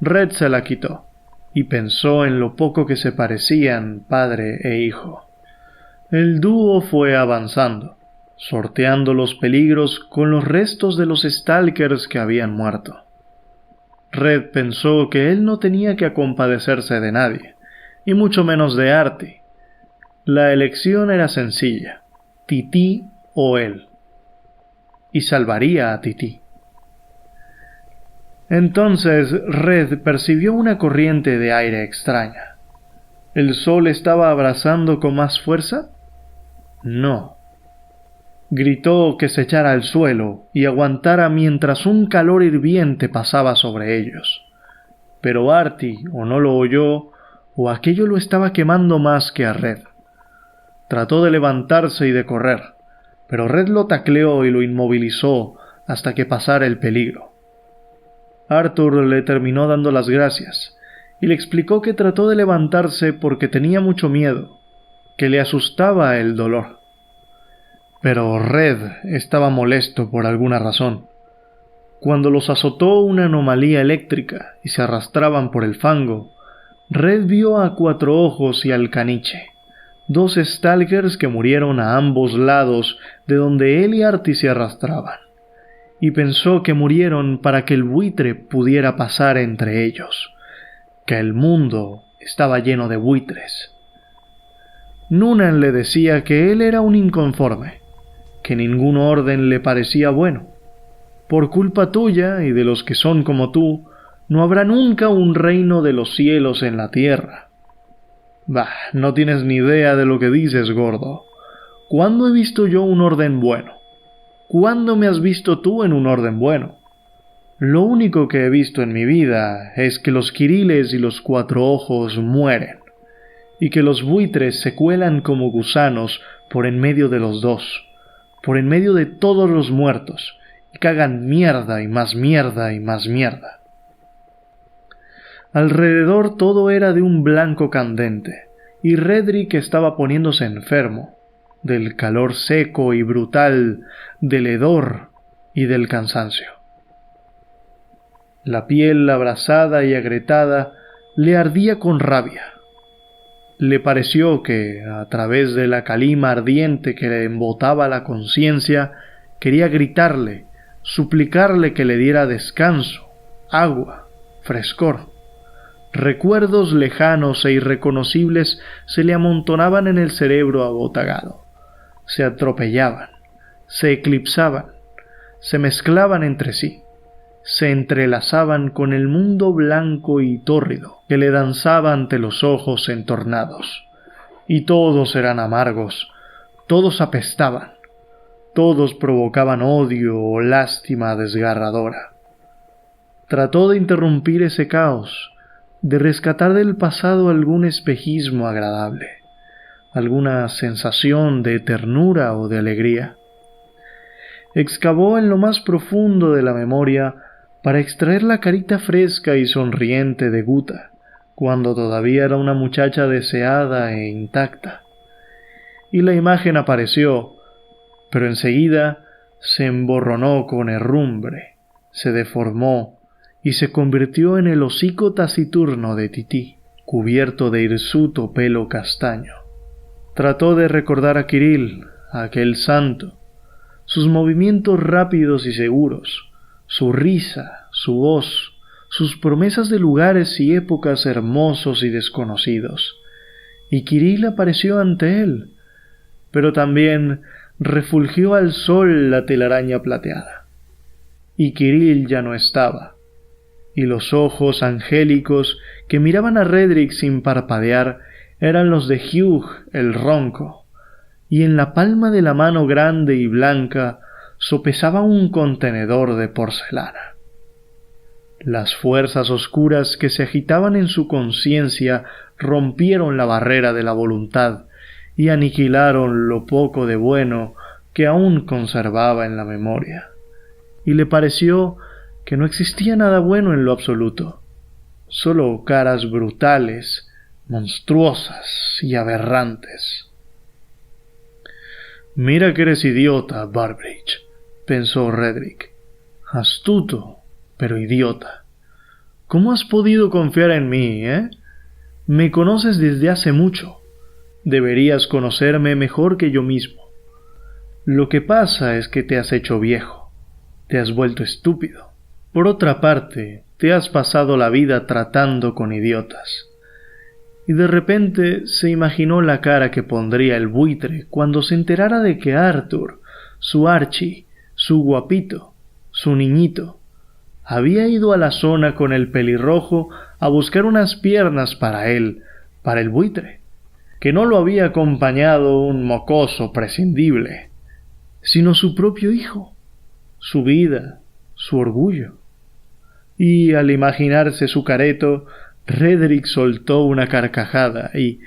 Red se la quitó y pensó en lo poco que se parecían padre e hijo. El dúo fue avanzando, sorteando los peligros con los restos de los Stalkers que habían muerto. Red pensó que él no tenía que compadecerse de nadie, y mucho menos de Artie. La elección era sencilla, Tití o él. Y salvaría a Tití. Entonces Red percibió una corriente de aire extraña. ¿El sol estaba abrazando con más fuerza? No. Gritó que se echara al suelo y aguantara mientras un calor hirviente pasaba sobre ellos. Pero Artie o no lo oyó, o aquello lo estaba quemando más que a Red. Trató de levantarse y de correr, pero Red lo tacleó y lo inmovilizó hasta que pasara el peligro. Arthur le terminó dando las gracias y le explicó que trató de levantarse porque tenía mucho miedo, que le asustaba el dolor. Pero Red estaba molesto por alguna razón. Cuando los azotó una anomalía eléctrica y se arrastraban por el fango, Red vio a Cuatro Ojos y al Caniche, dos Stalkers que murieron a ambos lados de donde él y Artie se arrastraban, y pensó que murieron para que el buitre pudiera pasar entre ellos, que el mundo estaba lleno de buitres. Nunan le decía que él era un inconforme, que ningún orden le parecía bueno. Por culpa tuya y de los que son como tú, no habrá nunca un reino de los cielos en la tierra. Bah, no tienes ni idea de lo que dices, gordo. ¿Cuándo he visto yo un orden bueno? ¿Cuándo me has visto tú en un orden bueno? Lo único que he visto en mi vida es que los Kiriles y los Cuatro Ojos mueren, y que los buitres se cuelan como gusanos por en medio de los dos, por en medio de todos los muertos, y cagan mierda y más mierda y más mierda. Alrededor todo era de un blanco candente, y Redrick estaba poniéndose enfermo, del calor seco y brutal, del hedor y del cansancio. La piel abrasada y agrietada le ardía con rabia. Le pareció que, a través de la calima ardiente que le embotaba la conciencia, quería gritarle, suplicarle que le diera descanso, agua, frescor. Recuerdos lejanos e irreconocibles se le amontonaban en el cerebro abotagado. Se atropellaban, se eclipsaban, se mezclaban entre sí, se entrelazaban con el mundo blanco y tórrido que le danzaba ante los ojos entornados. Y todos eran amargos, todos apestaban, todos provocaban odio o lástima desgarradora. Trató de interrumpir ese caos, de rescatar del pasado algún espejismo agradable, alguna sensación de ternura o de alegría. Excavó en lo más profundo de la memoria para extraer la carita fresca y sonriente de Guta, cuando todavía era una muchacha deseada e intacta. Y la imagen apareció, pero enseguida se emborronó con herrumbre, se deformó y se convirtió en el hocico taciturno de Tití, cubierto de hirsuto pelo castaño. Trató de recordar a Kirill, a aquel santo, sus movimientos rápidos y seguros, su risa, su voz, sus promesas de lugares y épocas hermosos y desconocidos. Y Kirill apareció ante él, pero también refulgió al sol la telaraña plateada. Y Kirill ya no estaba, y los ojos angélicos que miraban a Redrick sin parpadear eran los de Hugh el ronco, y en la palma de la mano grande y blanca sopesaba un contenedor de porcelana. Las fuerzas oscuras que se agitaban en su conciencia rompieron la barrera de la voluntad y aniquilaron lo poco de bueno que aún conservaba en la memoria, y le pareció que no existía nada bueno en lo absoluto, solo caras brutales, monstruosas y aberrantes. «Mira que eres idiota, Barbridge», pensó Redrick. «Astuto, pero idiota. ¿Cómo has podido confiar en mí, eh? Me conoces desde hace mucho. Deberías conocerme mejor que yo mismo. Lo que pasa es que te has hecho viejo, te has vuelto estúpido. Por otra parte, te has pasado la vida tratando con idiotas». Y de repente se imaginó la cara que pondría el buitre cuando se enterara de que Arthur, su Archie, su guapito, su niñito, había ido a la zona con el pelirrojo a buscar unas piernas para él, para el buitre, que no lo había acompañado un mocoso prescindible, sino su propio hijo, su vida, su orgullo. Y al imaginarse su careto, Redrick soltó una carcajada y,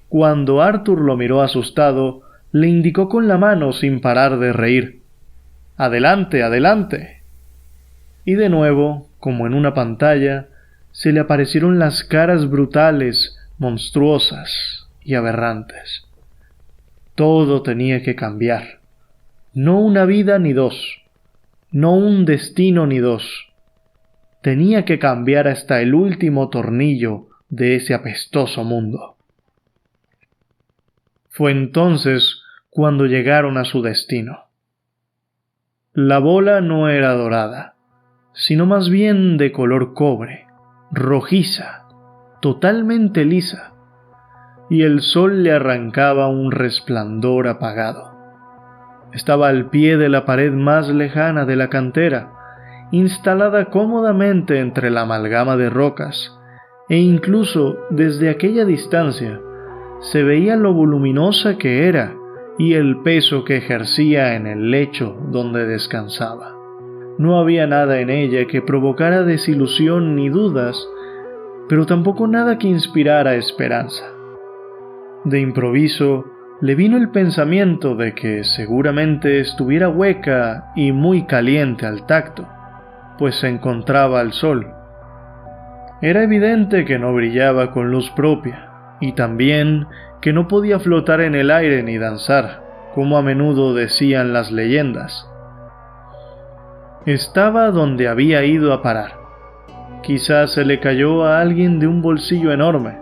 cuando Arthur lo miró asustado, le indicó con la mano sin parar de reír: «¡Adelante, adelante!». Y de nuevo, como en una pantalla, se le aparecieron las caras brutales, monstruosas y aberrantes. Todo tenía que cambiar. No una vida ni dos, no un destino ni dos. Tenía que cambiar hasta el último tornillo de ese apestoso mundo. Fue entonces cuando llegaron a su destino. La bola no era dorada, sino más bien de color cobre, rojiza, totalmente lisa, y el sol le arrancaba un resplandor apagado. Estaba al pie de la pared más lejana de la cantera, instalada cómodamente entre la amalgama de rocas, e incluso desde aquella distancia se veía lo voluminosa que era y el peso que ejercía en el lecho donde descansaba. No había nada en ella que provocara desilusión ni dudas, pero tampoco nada que inspirara esperanza. De improviso, le vino el pensamiento de que seguramente estuviera hueca y muy caliente al tacto, pues se encontraba al sol. Era evidente que no brillaba con luz propia, y también que no podía flotar en el aire ni danzar, como a menudo decían las leyendas. Estaba donde había ido a parar. Quizás se le cayó a alguien de un bolsillo enorme,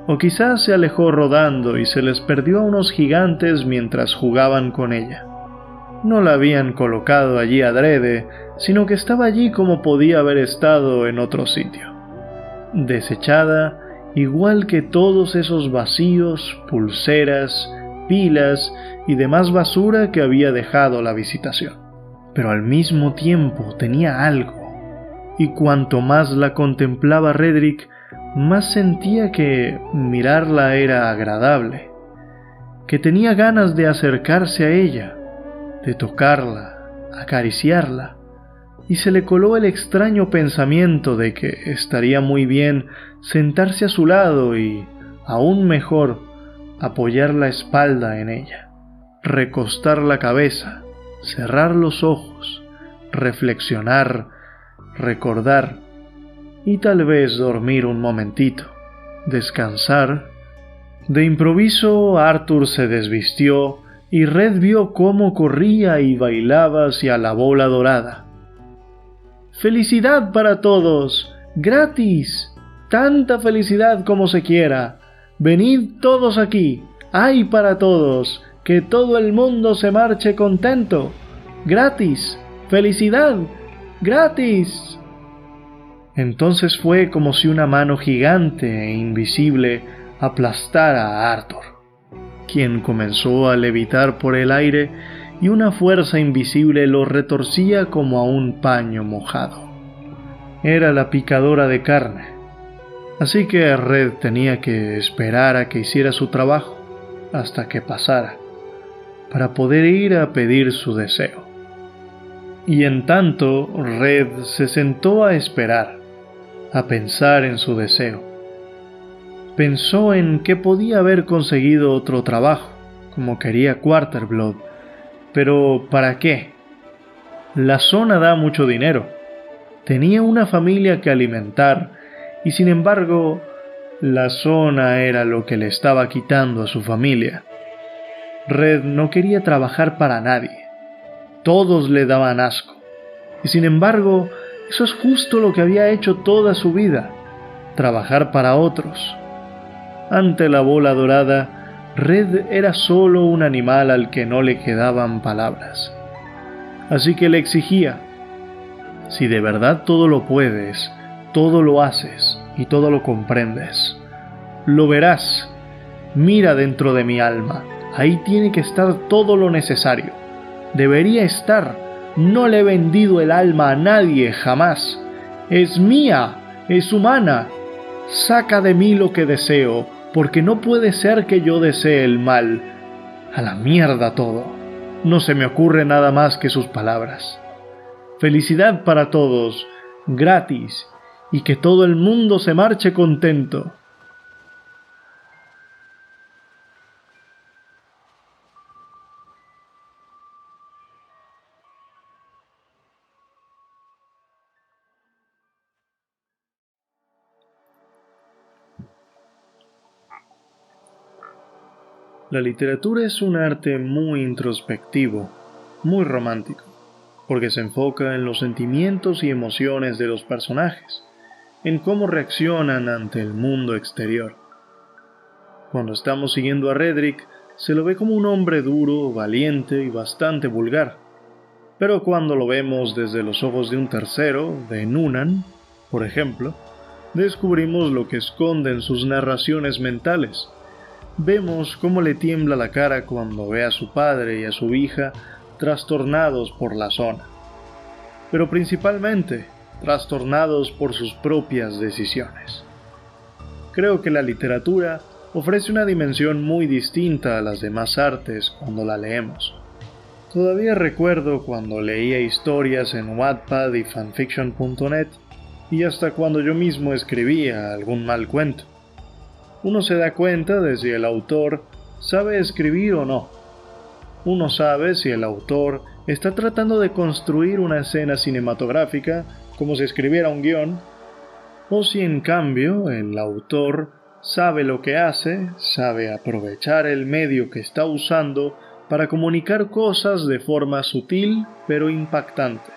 o quizás se alejó rodando y se les perdió a unos gigantes mientras jugaban con ella. No la habían colocado allí adrede, sino que estaba allí como podía haber estado en otro sitio. Desechada, igual que todos esos vacíos, pulseras, pilas y demás basura que había dejado la visitación. Pero al mismo tiempo tenía algo, y cuanto más la contemplaba Redrick, más sentía que mirarla era agradable, que tenía ganas de acercarse a ella, de tocarla, acariciarla, y se le coló el extraño pensamiento de que estaría muy bien sentarse a su lado y, aún mejor, apoyar la espalda en ella, recostar la cabeza, cerrar los ojos, reflexionar, recordar y tal vez dormir un momentito, descansar. De improviso Arthur se desvistió y Red vio cómo corría y bailaba hacia la bola dorada. ¡Felicidad para todos! ¡Gratis! ¡Tanta felicidad como se quiera! ¡Venid todos aquí! ¡Hay para todos! ¡Que todo el mundo se marche contento! ¡Gratis! ¡Felicidad! ¡Gratis! Entonces fue como si una mano gigante e invisible aplastara a Arthur, quien comenzó a levitar por el aire y una fuerza invisible lo retorcía como a un paño mojado. Era la picadora de carne, así que Red tenía que esperar a que hiciera su trabajo hasta que pasara, para poder ir a pedir su deseo. Y en tanto, Red se sentó a esperar, a pensar en su deseo. Pensó en que podía haber conseguido otro trabajo, como quería Quarterblood, pero ¿para qué? La zona da mucho dinero. Tenía una familia que alimentar, y sin embargo, la zona era lo que le estaba quitando a su familia. Red no quería trabajar para nadie. Todos le daban asco. Y sin embargo, eso es justo lo que había hecho toda su vida, trabajar para otros. Ante la bola dorada, Red era solo un animal al que no le quedaban palabras. Así que le exigía: si de verdad todo lo puedes, todo lo haces y todo lo comprendes, lo verás. Mira dentro de mi alma, ahí tiene que estar todo lo necesario. Debería estar. No le he vendido el alma a nadie jamás. Es mía, es humana. Saca de mí lo que deseo, porque no puede ser que yo desee el mal. A la mierda todo. No se me ocurre nada más que sus palabras. Felicidad para todos, gratis, y que todo el mundo se marche contento. La literatura es un arte muy introspectivo, muy romántico, porque se enfoca en los sentimientos y emociones de los personajes, en cómo reaccionan ante el mundo exterior. Cuando estamos siguiendo a Redrick, se lo ve como un hombre duro, valiente y bastante vulgar, pero cuando lo vemos desde los ojos de un tercero, de Nunan, por ejemplo, descubrimos lo que esconde en sus narraciones mentales. Vemos cómo le tiembla la cara cuando ve a su padre y a su hija trastornados por la zona, pero principalmente trastornados por sus propias decisiones. Creo que la literatura ofrece una dimensión muy distinta a las demás artes cuando la leemos. Todavía recuerdo cuando leía historias en Wattpad y fanfiction.net, y hasta cuando yo mismo escribía algún mal cuento. uno se da cuenta de si el autor sabe escribir o no. Uno sabe si el autor está tratando de construir una escena cinematográfica como si escribiera un guión, o si en cambio el autor sabe lo que hace, sabe aprovechar el medio que está usando para comunicar cosas de forma sutil pero impactante.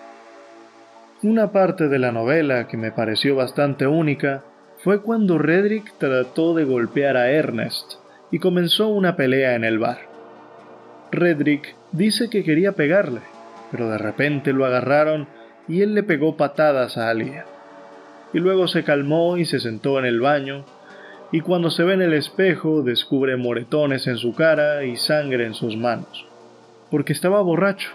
Una parte de la novela que me pareció bastante única fue cuando Redrick trató de golpear a Ernest y comenzó una pelea en el bar. Redrick dice que quería pegarle, pero de repente lo agarraron y él le pegó patadas a alguien. Y luego se calmó y se sentó en el baño, y cuando se ve en el espejo descubre moretones en su cara y sangre en sus manos, porque estaba borracho.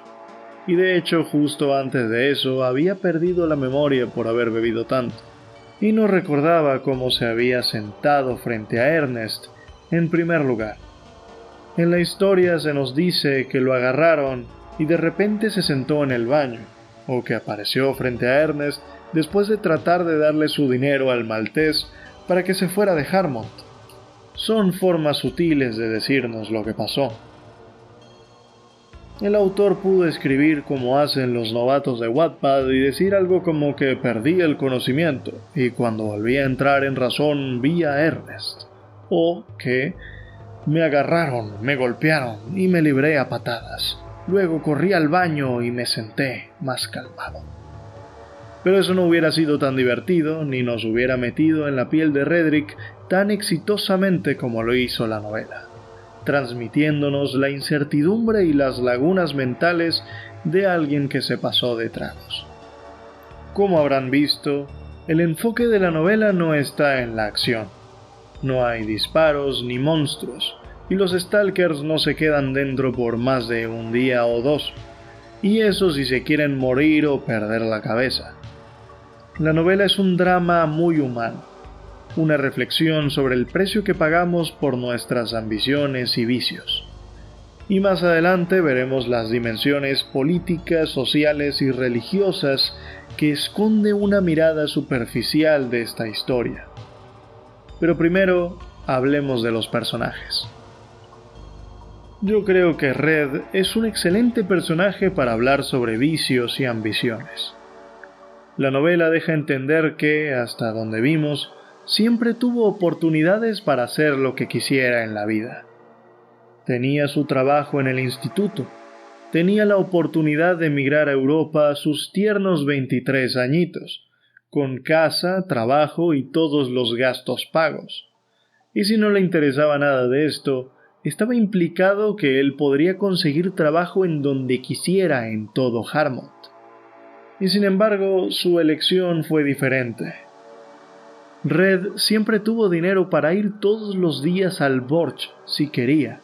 Y de hecho justo antes de eso había perdido la memoria por haber bebido tanto, y no recordaba cómo se había sentado frente a Ernest en primer lugar. En la historia se nos dice que lo agarraron y de repente se sentó en el baño, o que apareció frente a Ernest después de tratar de darle su dinero al maltés para que se fuera de Harmont. Son formas sutiles de decirnos lo que pasó. El autor pudo escribir como hacen los novatos de Wattpad y decir algo como que perdí el conocimiento y cuando volví a entrar en razón vi a Ernest, o que me agarraron, me golpearon y me libré a patadas. Luego corrí al baño y me senté más calmado. Pero eso no hubiera sido tan divertido ni nos hubiera metido en la piel de Redrick tan exitosamente como lo hizo la novela, transmitiéndonos la incertidumbre y las lagunas mentales de alguien que se pasó de tragos. Como habrán visto, el enfoque de la novela no está en la acción. No hay disparos ni monstruos, y los stalkers no se quedan dentro por más de un día o dos, y eso si se quieren morir o perder la cabeza. La novela es un drama muy humano, una reflexión sobre el precio que pagamos por nuestras ambiciones y vicios. Y más adelante veremos las dimensiones políticas, sociales y religiosas que esconde una mirada superficial de esta historia. Pero primero, hablemos de los personajes. Yo creo que Red es un excelente personaje para hablar sobre vicios y ambiciones. La novela deja entender que, hasta donde vimos, siempre tuvo oportunidades para hacer lo que quisiera en la vida. Tenía su trabajo en el instituto, tenía la oportunidad de emigrar a Europa a sus tiernos 23 añitos, con casa, trabajo y todos los gastos pagos. Y si no le interesaba nada de esto, estaba implicado que él podría conseguir trabajo en donde quisiera en todo Harmont. Y sin embargo, su elección fue diferente. Red siempre tuvo dinero para ir todos los días al Borch si quería,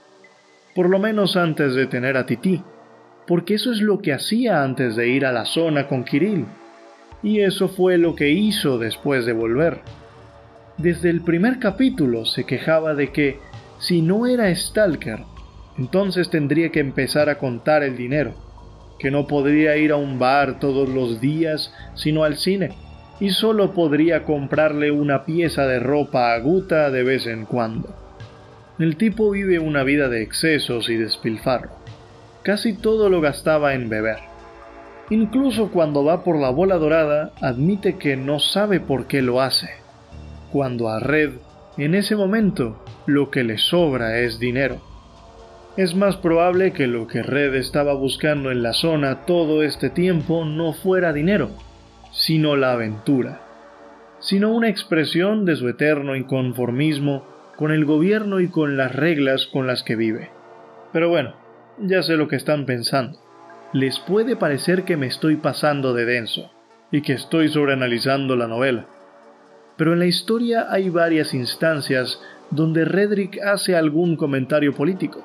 por lo menos antes de tener a Tití, porque eso es lo que hacía antes de ir a la zona con Kirill, y eso fue lo que hizo después de volver. Desde el primer capítulo se quejaba de que, si no era Stalker, entonces tendría que empezar a contar el dinero, que no podría ir a un bar todos los días, sino al cine, y solo podría comprarle una pieza de ropa a Guta de vez en cuando. El tipo vive una vida de excesos y despilfarro. Casi todo lo gastaba en beber. Incluso cuando va por la bola dorada, admite que no sabe por qué lo hace. Cuando a Red, en ese momento, lo que le sobra es dinero. Es más probable que lo que Red estaba buscando en la zona todo este tiempo no fuera dinero, sino la aventura, sino una expresión de su eterno inconformismo con el gobierno y con las reglas con las que vive. Pero bueno, ya sé lo que están pensando. Les puede parecer que me estoy pasando de denso y que estoy sobreanalizando la novela. Pero en la historia hay varias instancias donde Redrick hace algún comentario político,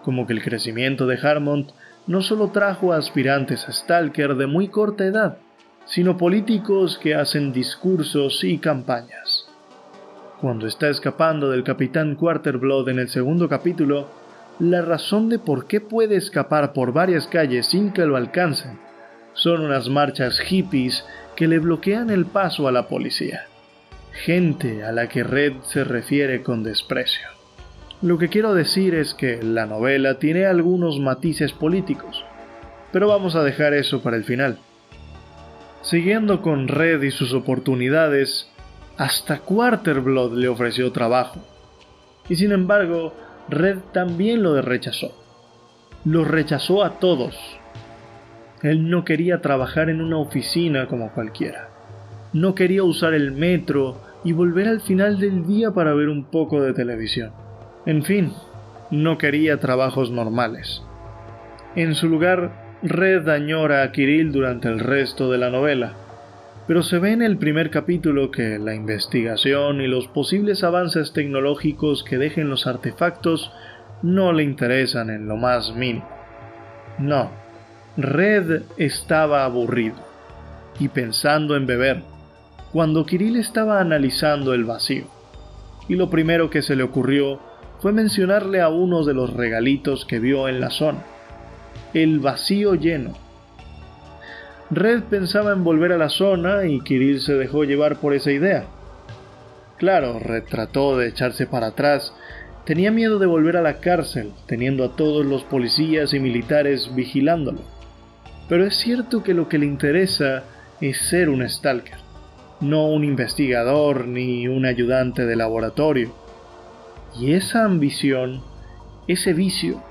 como que el crecimiento de Harmont no solo trajo a aspirantes a Stalker de muy corta edad, sino políticos que hacen discursos y campañas. Cuando está escapando del Capitán Quarterblood en el segundo capítulo, la razón de por qué puede escapar por varias calles sin que lo alcancen son unas marchas hippies que le bloquean el paso a la policía. gente a la que Red se refiere con desprecio. Lo que quiero decir es que la novela tiene algunos matices políticos, pero vamos a dejar eso para el final. Siguiendo con Red y sus oportunidades, hasta Quarterblood le ofreció trabajo, y sin embargo, Red también lo rechazó. Los rechazó a todos. Él no quería trabajar en una oficina como cualquiera. No quería usar el metro y volver al final del día para ver un poco de televisión. En fin, no quería trabajos normales. En su lugar, Red añora a Kirill durante el resto de la novela, pero se ve en el primer capítulo que la investigación y los posibles avances tecnológicos que dejen los artefactos no le interesan en lo más mínimo. No, Red estaba aburrido y pensando en beber, cuando Kirill estaba analizando el vacío, y lo primero que se le ocurrió fue mencionarle a uno de los regalitos que vio en la zona: el vacío lleno. Red pensaba en volver a la zona y Kirill se dejó llevar por esa idea. Claro, Red trató de echarse para atrás. Tenía miedo de volver a la cárcel, teniendo a todos los policías y militares vigilándolo. Pero es cierto que lo que le interesa es ser un stalker, no un investigador ni un ayudante de laboratorio. Y esa ambición, ese vicio,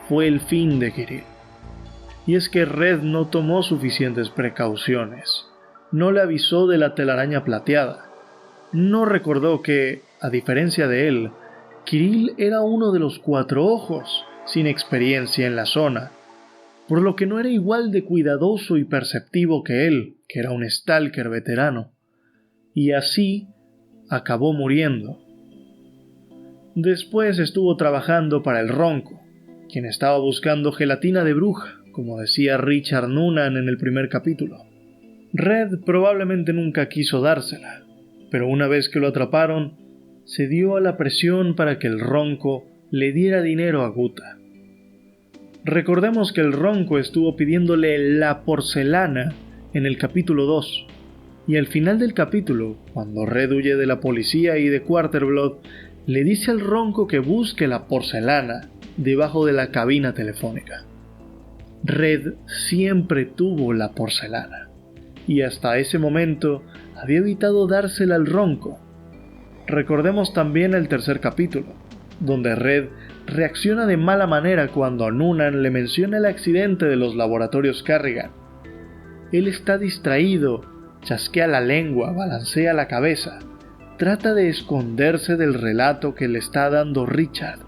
fue el fin de Kirill. Y es que Red no tomó suficientes precauciones. No le avisó de la telaraña plateada. No recordó que, a diferencia de él, Kirill era uno de los Cuatro Ojos, sin experiencia en la zona, por lo que no era igual de cuidadoso y perceptivo que él, que era un stalker veterano. Y así acabó muriendo. Después estuvo trabajando para el Ronco, quien estaba buscando gelatina de bruja, como decía Richard Noonan en el primer capítulo. Red probablemente nunca quiso dársela, pero una vez que lo atraparon, se dio a la presión para que el Ronco le diera dinero a Guta. Recordemos que el Ronco estuvo pidiéndole la porcelana en el capítulo 2, y al final del capítulo, cuando Red huye de la policía y de Quarterblood, le dice al Ronco que busque la porcelana debajo de la cabina telefónica. Red siempre tuvo la porcelana, y hasta ese momento había evitado dársela al Ronco. Recordemos también el tercer capítulo, donde Red reacciona de mala manera cuando Noonan le menciona el accidente de los laboratorios Carrigan. Él está distraído, chasquea la lengua, balancea la cabeza, trata de esconderse del relato que le está dando Richard,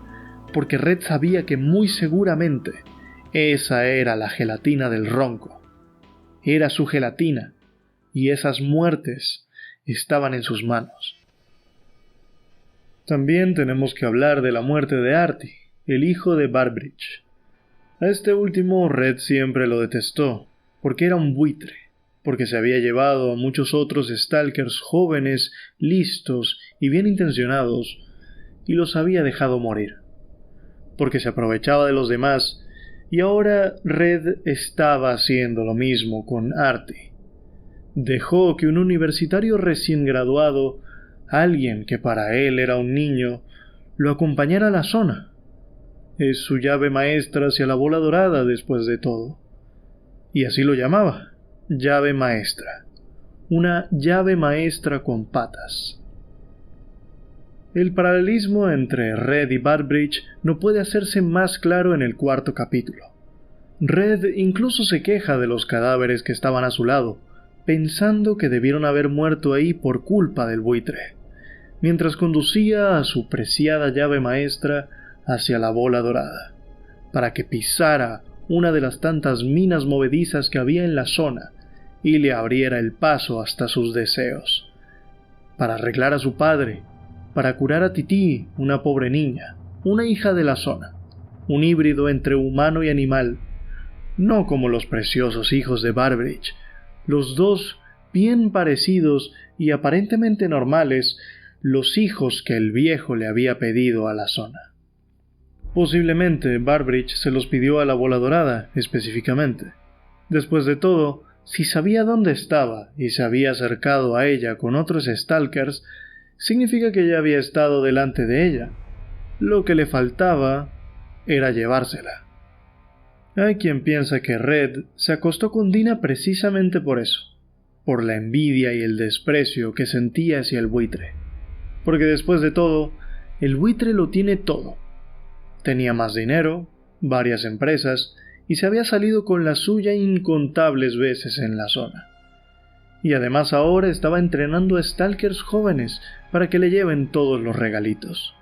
porque Red sabía que muy seguramente esa era la gelatina del Ronco. Era su gelatina, y esas muertes estaban en sus manos. También tenemos que hablar de la muerte de Artie, el hijo de Barbridge. A este último Red siempre lo detestó, porque era un buitre, porque se había llevado a muchos otros stalkers jóvenes, listos y bien intencionados, y los había dejado morir, porque se aprovechaba de los demás. Y ahora Red estaba haciendo lo mismo con Artie. Dejó que un universitario recién graduado, alguien que para él era un niño, lo acompañara a la zona. Es su llave maestra hacia la bola dorada después de todo. Y así lo llamaba, llave maestra. Una llave maestra con patas. El paralelismo entre Red y Barbridge no puede hacerse más claro en el cuarto capítulo. Red incluso se queja de los cadáveres que estaban a su lado, pensando que debieron haber muerto ahí por culpa del buitre, mientras conducía a su preciada llave maestra hacia la bola dorada, para que pisara una de las tantas minas movedizas que había en la zona y le abriera el paso hasta sus deseos, para arreglar a su padre, para curar a Titi, una pobre niña, una hija de la zona, un híbrido entre humano y animal, no como los preciosos hijos de Barbridge, los dos bien parecidos y aparentemente normales, los hijos que el viejo le había pedido a la zona. Posiblemente Barbridge se los pidió a la bola dorada, específicamente. Después de todo, si sabía dónde estaba y se había acercado a ella con otros stalkers, significa que ya había estado delante de ella. Lo que le faltaba era llevársela. Hay quien piensa que Red se acostó con Dina precisamente por eso, por la envidia y el desprecio que sentía hacia el buitre. Porque después de todo, el buitre lo tiene todo. Tenía más dinero, varias empresas, y se había salido con la suya incontables veces en la zona. Y además ahora estaba entrenando a stalkers jóvenes para que le lleven todos los regalitos.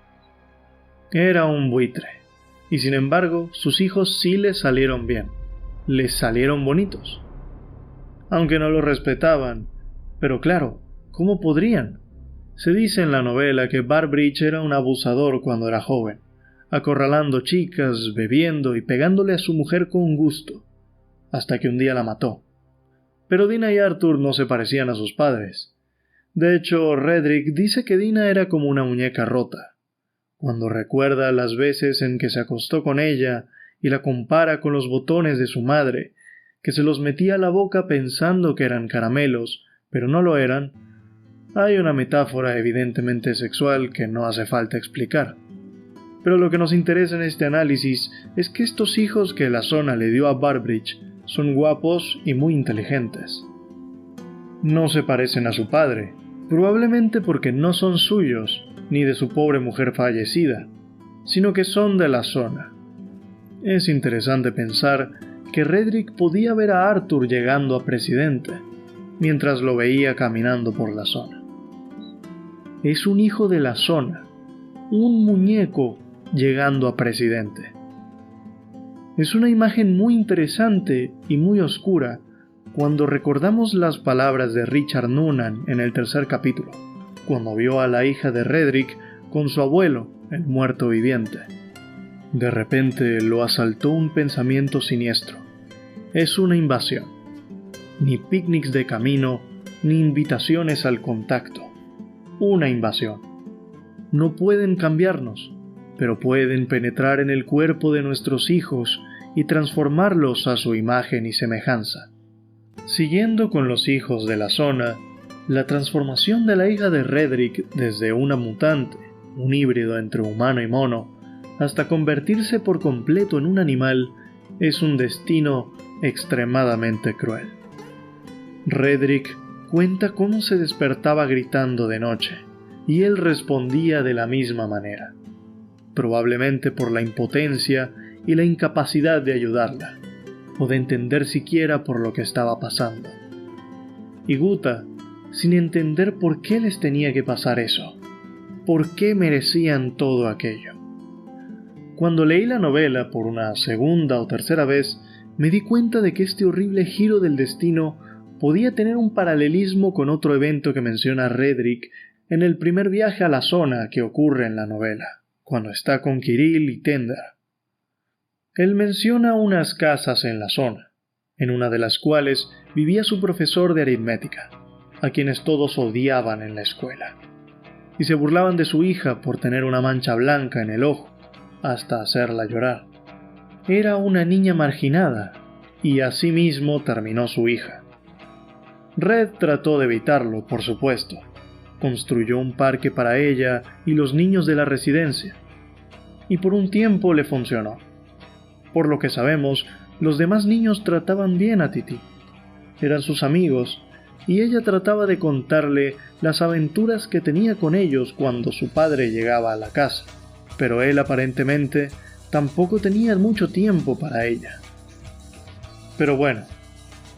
Era un buitre, y sin embargo sus hijos sí le salieron bien, les salieron bonitos. Aunque no lo respetaban, pero claro, ¿cómo podrían? Se dice en la novela que Barbridge era un abusador cuando era joven, acorralando chicas, bebiendo y pegándole a su mujer con gusto, hasta que un día la mató. Pero Dina y Arthur no se parecían a sus padres. De hecho, Redrick dice que Dina era como una muñeca rota. Cuando recuerda las veces en que se acostó con ella y la compara con los botones de su madre, que se los metía a la boca pensando que eran caramelos, pero no lo eran, hay una metáfora evidentemente sexual que no hace falta explicar. Pero lo que nos interesa en este análisis es que estos hijos que la zona le dio a Barbridge son guapos y muy inteligentes. No se parecen a su padre, probablemente porque no son suyos, ni de su pobre mujer fallecida, sino que son de la zona. Es interesante pensar que Redrick podía ver a Arthur llegando a presidente, mientras lo veía caminando por la zona. Es un hijo de la zona, un muñeco llegando a presidente. Es una imagen muy interesante y muy oscura cuando recordamos las palabras de Richard Noonan en el 3er capítulo, cuando vio a la hija de Redrick con su abuelo, el muerto viviente. De repente lo asaltó un pensamiento siniestro. Es una invasión. Ni picnics de camino, ni invitaciones al contacto. Una invasión. No pueden cambiarnos, pero pueden penetrar en el cuerpo de nuestros hijos y transformarlos a su imagen y semejanza. Siguiendo con los hijos de la zona, la transformación de la hija de Redrick desde una mutante, un híbrido entre humano y mono, hasta convertirse por completo en un animal, es un destino extremadamente cruel. Redrick cuenta cómo se despertaba gritando de noche, y él respondía de la misma manera, probablemente por la impotencia y la incapacidad de ayudarla, o de entender siquiera por lo que estaba pasando. Y Guta, sin entender por qué les tenía que pasar eso, por qué merecían todo aquello. Cuando leí la novela por una segunda o tercera vez, me di cuenta de que este horrible giro del destino podía tener un paralelismo con otro evento que menciona Redrick en el primer viaje a la zona que ocurre en la novela, cuando está con Kirill y Tender. Él menciona unas casas en la zona, en una de las cuales vivía su profesor de aritmética, a quienes todos odiaban en la escuela, y se burlaban de su hija por tener una mancha blanca en el ojo, hasta hacerla llorar. Era una niña marginada, y así mismo terminó su hija. Red trató de evitarlo, por supuesto. Construyó un parque para ella y los niños de la residencia, y por un tiempo le funcionó. Por lo que sabemos, los demás niños trataban bien a Titi. Eran sus amigos, y ella trataba de contarle las aventuras que tenía con ellos cuando su padre llegaba a la casa, pero él aparentemente tampoco tenía mucho tiempo para ella. Pero bueno,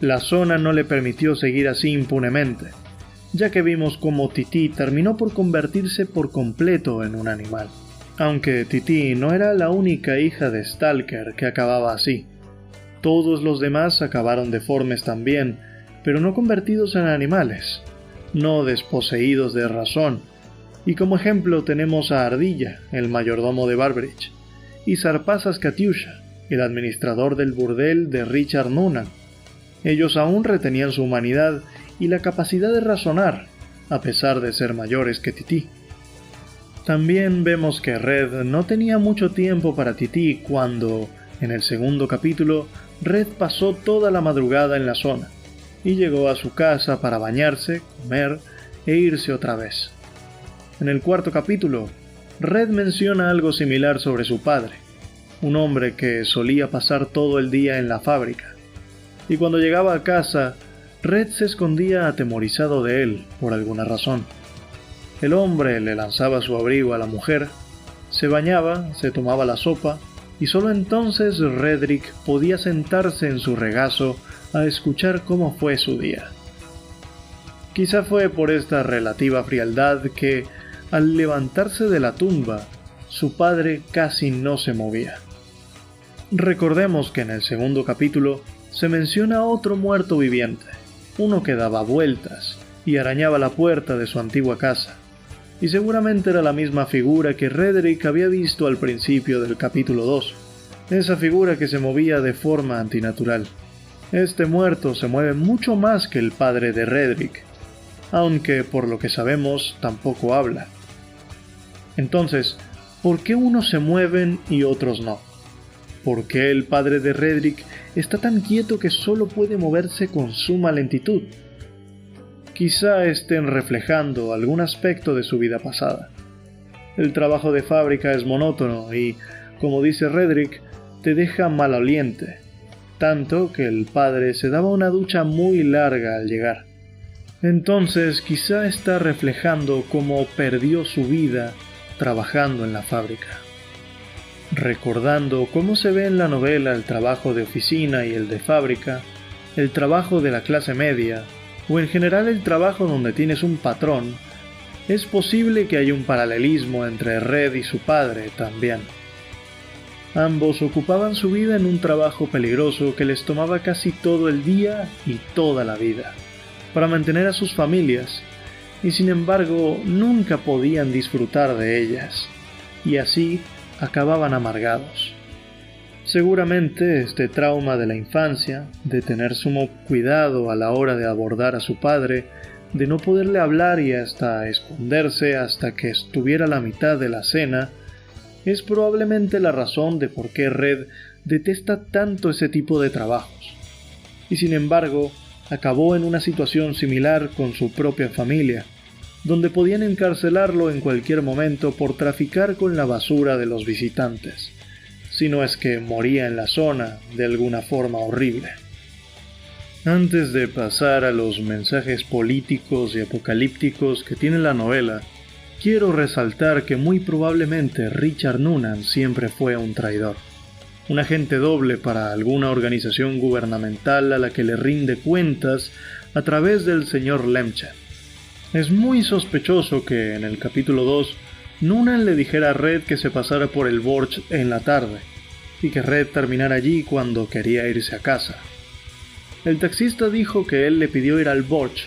la zona no le permitió seguir así impunemente, ya que vimos cómo Titi terminó por convertirse por completo en un animal. Aunque Titi no era la única hija de Stalker que acababa así. Todos los demás acabaron deformes también, pero no convertidos en animales, no desposeídos de razón. Y como ejemplo tenemos a Ardilla, el mayordomo de Barbridge, y Zarpazas Katyusha, el administrador del burdel de Richard Noonan. Ellos aún retenían su humanidad y la capacidad de razonar, a pesar de ser mayores que Titi. También vemos que Red no tenía mucho tiempo para Titi cuando, en el segundo capítulo, Red pasó toda la madrugada en la zona, y llegó a su casa para bañarse, comer e irse otra vez. En el cuarto capítulo, Red menciona algo similar sobre su padre, un hombre que solía pasar todo el día en la fábrica, y cuando llegaba a casa, Red se escondía atemorizado de él por alguna razón. El hombre le lanzaba su abrigo a la mujer, se bañaba, se tomaba la sopa, y solo entonces Redrick podía sentarse en su regazo a escuchar cómo fue su día. Quizá fue por esta relativa frialdad que, al levantarse de la tumba, su padre casi no se movía. Recordemos que en el segundo capítulo se menciona otro muerto viviente, uno que daba vueltas y arañaba la puerta de su antigua casa, y seguramente era la misma figura que Redrick había visto al principio del capítulo 2, esa figura que se movía de forma antinatural. Este muerto se mueve mucho más que el padre de Redrick, aunque por lo que sabemos tampoco habla. Entonces, ¿por qué unos se mueven y otros no? ¿Por qué el padre de Redrick está tan quieto que solo puede moverse con suma lentitud? Quizá estén reflejando algún aspecto de su vida pasada. El trabajo de fábrica es monótono y, como dice Redrick, te deja maloliente, tanto que el padre se daba una ducha muy larga al llegar. Entonces quizá está reflejando cómo perdió su vida trabajando en la fábrica. Recordando cómo se ve en la novela el trabajo de oficina y el de fábrica, el trabajo de la clase media, o en general el trabajo donde tienes un patrón, es posible que haya un paralelismo entre Red y su padre también. Ambos ocupaban su vida en un trabajo peligroso que les tomaba casi todo el día y toda la vida, para mantener a sus familias, y sin embargo nunca podían disfrutar de ellas, y así acababan amargados. Seguramente este trauma de la infancia, de tener sumo cuidado a la hora de abordar a su padre, de no poderle hablar y hasta esconderse hasta que estuviera a la mitad de la cena, es probablemente la razón de por qué Red detesta tanto ese tipo de trabajos. Y sin embargo, acabó en una situación similar con su propia familia, donde podían encarcelarlo en cualquier momento por traficar con la basura de los visitantes, si no es que moría en la zona de alguna forma horrible. Antes de pasar a los mensajes políticos y apocalípticos que tiene la novela, quiero resaltar que muy probablemente Richard Noonan siempre fue un traidor, un agente doble para alguna organización gubernamental a la que le rinde cuentas a través del señor Lemchen. Es muy sospechoso que en el capítulo 2 Noonan le dijera a Red que se pasara por el Borch en la tarde, y que Red terminara allí cuando quería irse a casa. El taxista dijo que él le pidió ir al Borch,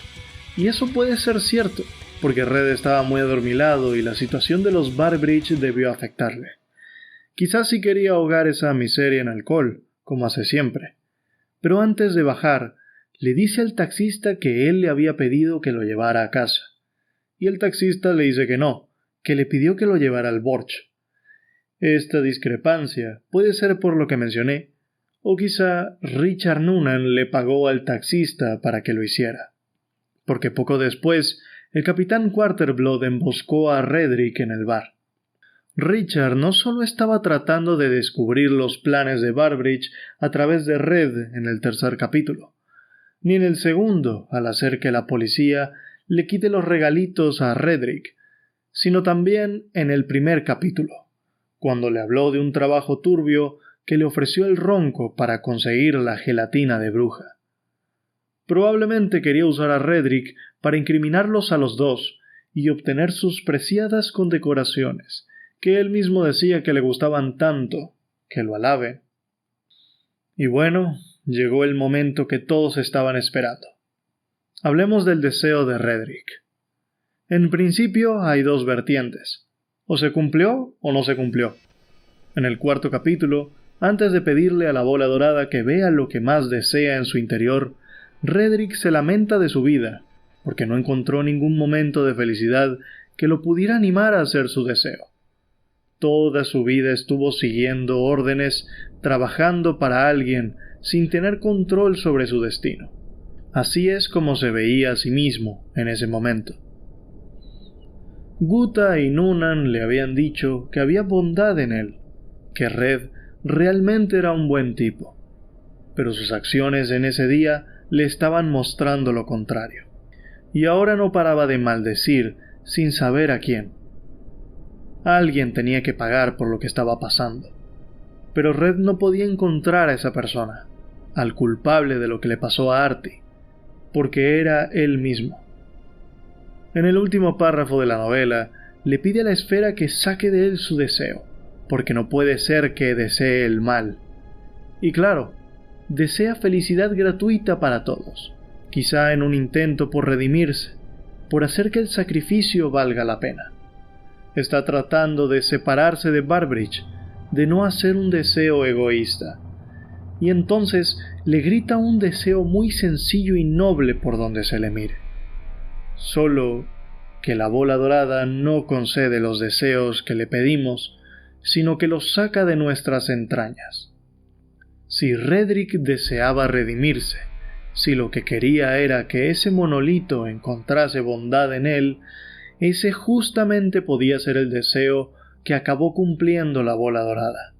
y eso puede ser cierto, porque Red estaba muy adormilado y la situación de los Barbridge debió afectarle. Quizás sí quería ahogar esa miseria en alcohol, como hace siempre. Pero antes de bajar, le dice al taxista que él le había pedido que lo llevara a casa. Y el taxista le dice que no, que le pidió que lo llevara al Borch. Esta discrepancia puede ser por lo que mencioné, o quizá Richard Noonan le pagó al taxista para que lo hiciera. Porque poco después, el capitán Quarterblood emboscó a Redrick en el bar. Richard no solo estaba tratando de descubrir los planes de Barbridge a través de Red en el tercer capítulo, ni en el segundo al hacer que la policía le quite los regalitos a Redrick, sino también en el primer capítulo, cuando le habló de un trabajo turbio que le ofreció el ronco para conseguir la gelatina de bruja. Probablemente quería usar a Redrick para incriminarlos a los dos y obtener sus preciadas condecoraciones, que él mismo decía que le gustaban tanto, que lo alaben. Y bueno, llegó el momento que todos estaban esperando. Hablemos del deseo de Redrick. En principio hay dos vertientes. O se cumplió o no se cumplió. En el cuarto capítulo, antes de pedirle a la bola dorada que vea lo que más desea en su interior, Redrick se lamenta de su vida, porque no encontró ningún momento de felicidad que lo pudiera animar a hacer su deseo. Toda su vida estuvo siguiendo órdenes, trabajando para alguien, sin tener control sobre su destino. Así es como se veía a sí mismo en ese momento. Guta y Noonan le habían dicho que había bondad en él, que Red realmente era un buen tipo, pero sus acciones en ese día le estaban mostrando lo contrario, y ahora no paraba de maldecir sin saber a quién. Alguien tenía que pagar por lo que estaba pasando, pero Red no podía encontrar a esa persona, al culpable de lo que le pasó a Artie, porque era él mismo. En el último párrafo de la novela, le pide a la esfera que saque de él su deseo, porque no puede ser que desee el mal. Y claro, desea felicidad gratuita para todos, quizá en un intento por redimirse, por hacer que el sacrificio valga la pena. Está tratando de separarse de Barbridge, de no hacer un deseo egoísta. Y entonces le grita un deseo muy sencillo y noble por donde se le mire. Solo que la bola dorada no concede los deseos que le pedimos, sino que los saca de nuestras entrañas. Si Redrick deseaba redimirse, si lo que quería era que ese monolito encontrase bondad en él, ese justamente podía ser el deseo que acabó cumpliendo la bola dorada.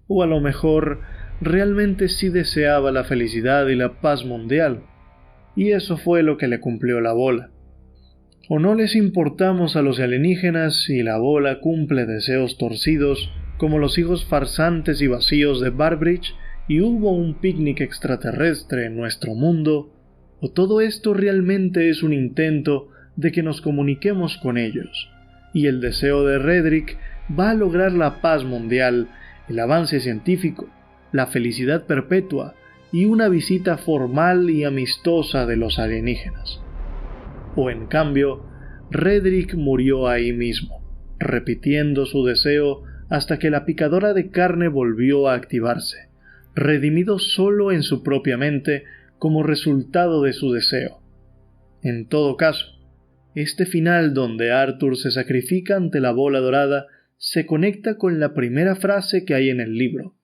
O a lo mejor realmente sí deseaba la felicidad y la paz mundial, y eso fue lo que le cumplió la bola. O no les importamos a los alienígenas y la bola cumple deseos torcidos como los hijos farsantes y vacíos de Barbridge y hubo un picnic extraterrestre en nuestro mundo, o todo esto realmente es un intento de que nos comuniquemos con ellos, y el deseo de Redrick va a lograr la paz mundial, el avance científico, la felicidad perpetua y una visita formal y amistosa de los alienígenas. O en cambio, Redrick murió ahí mismo, repitiendo su deseo hasta que la picadora de carne volvió a activarse, redimido solo en su propia mente como resultado de su deseo. En todo caso, este final donde Arthur se sacrifica ante la bola dorada se conecta con la primera frase que hay en el libro,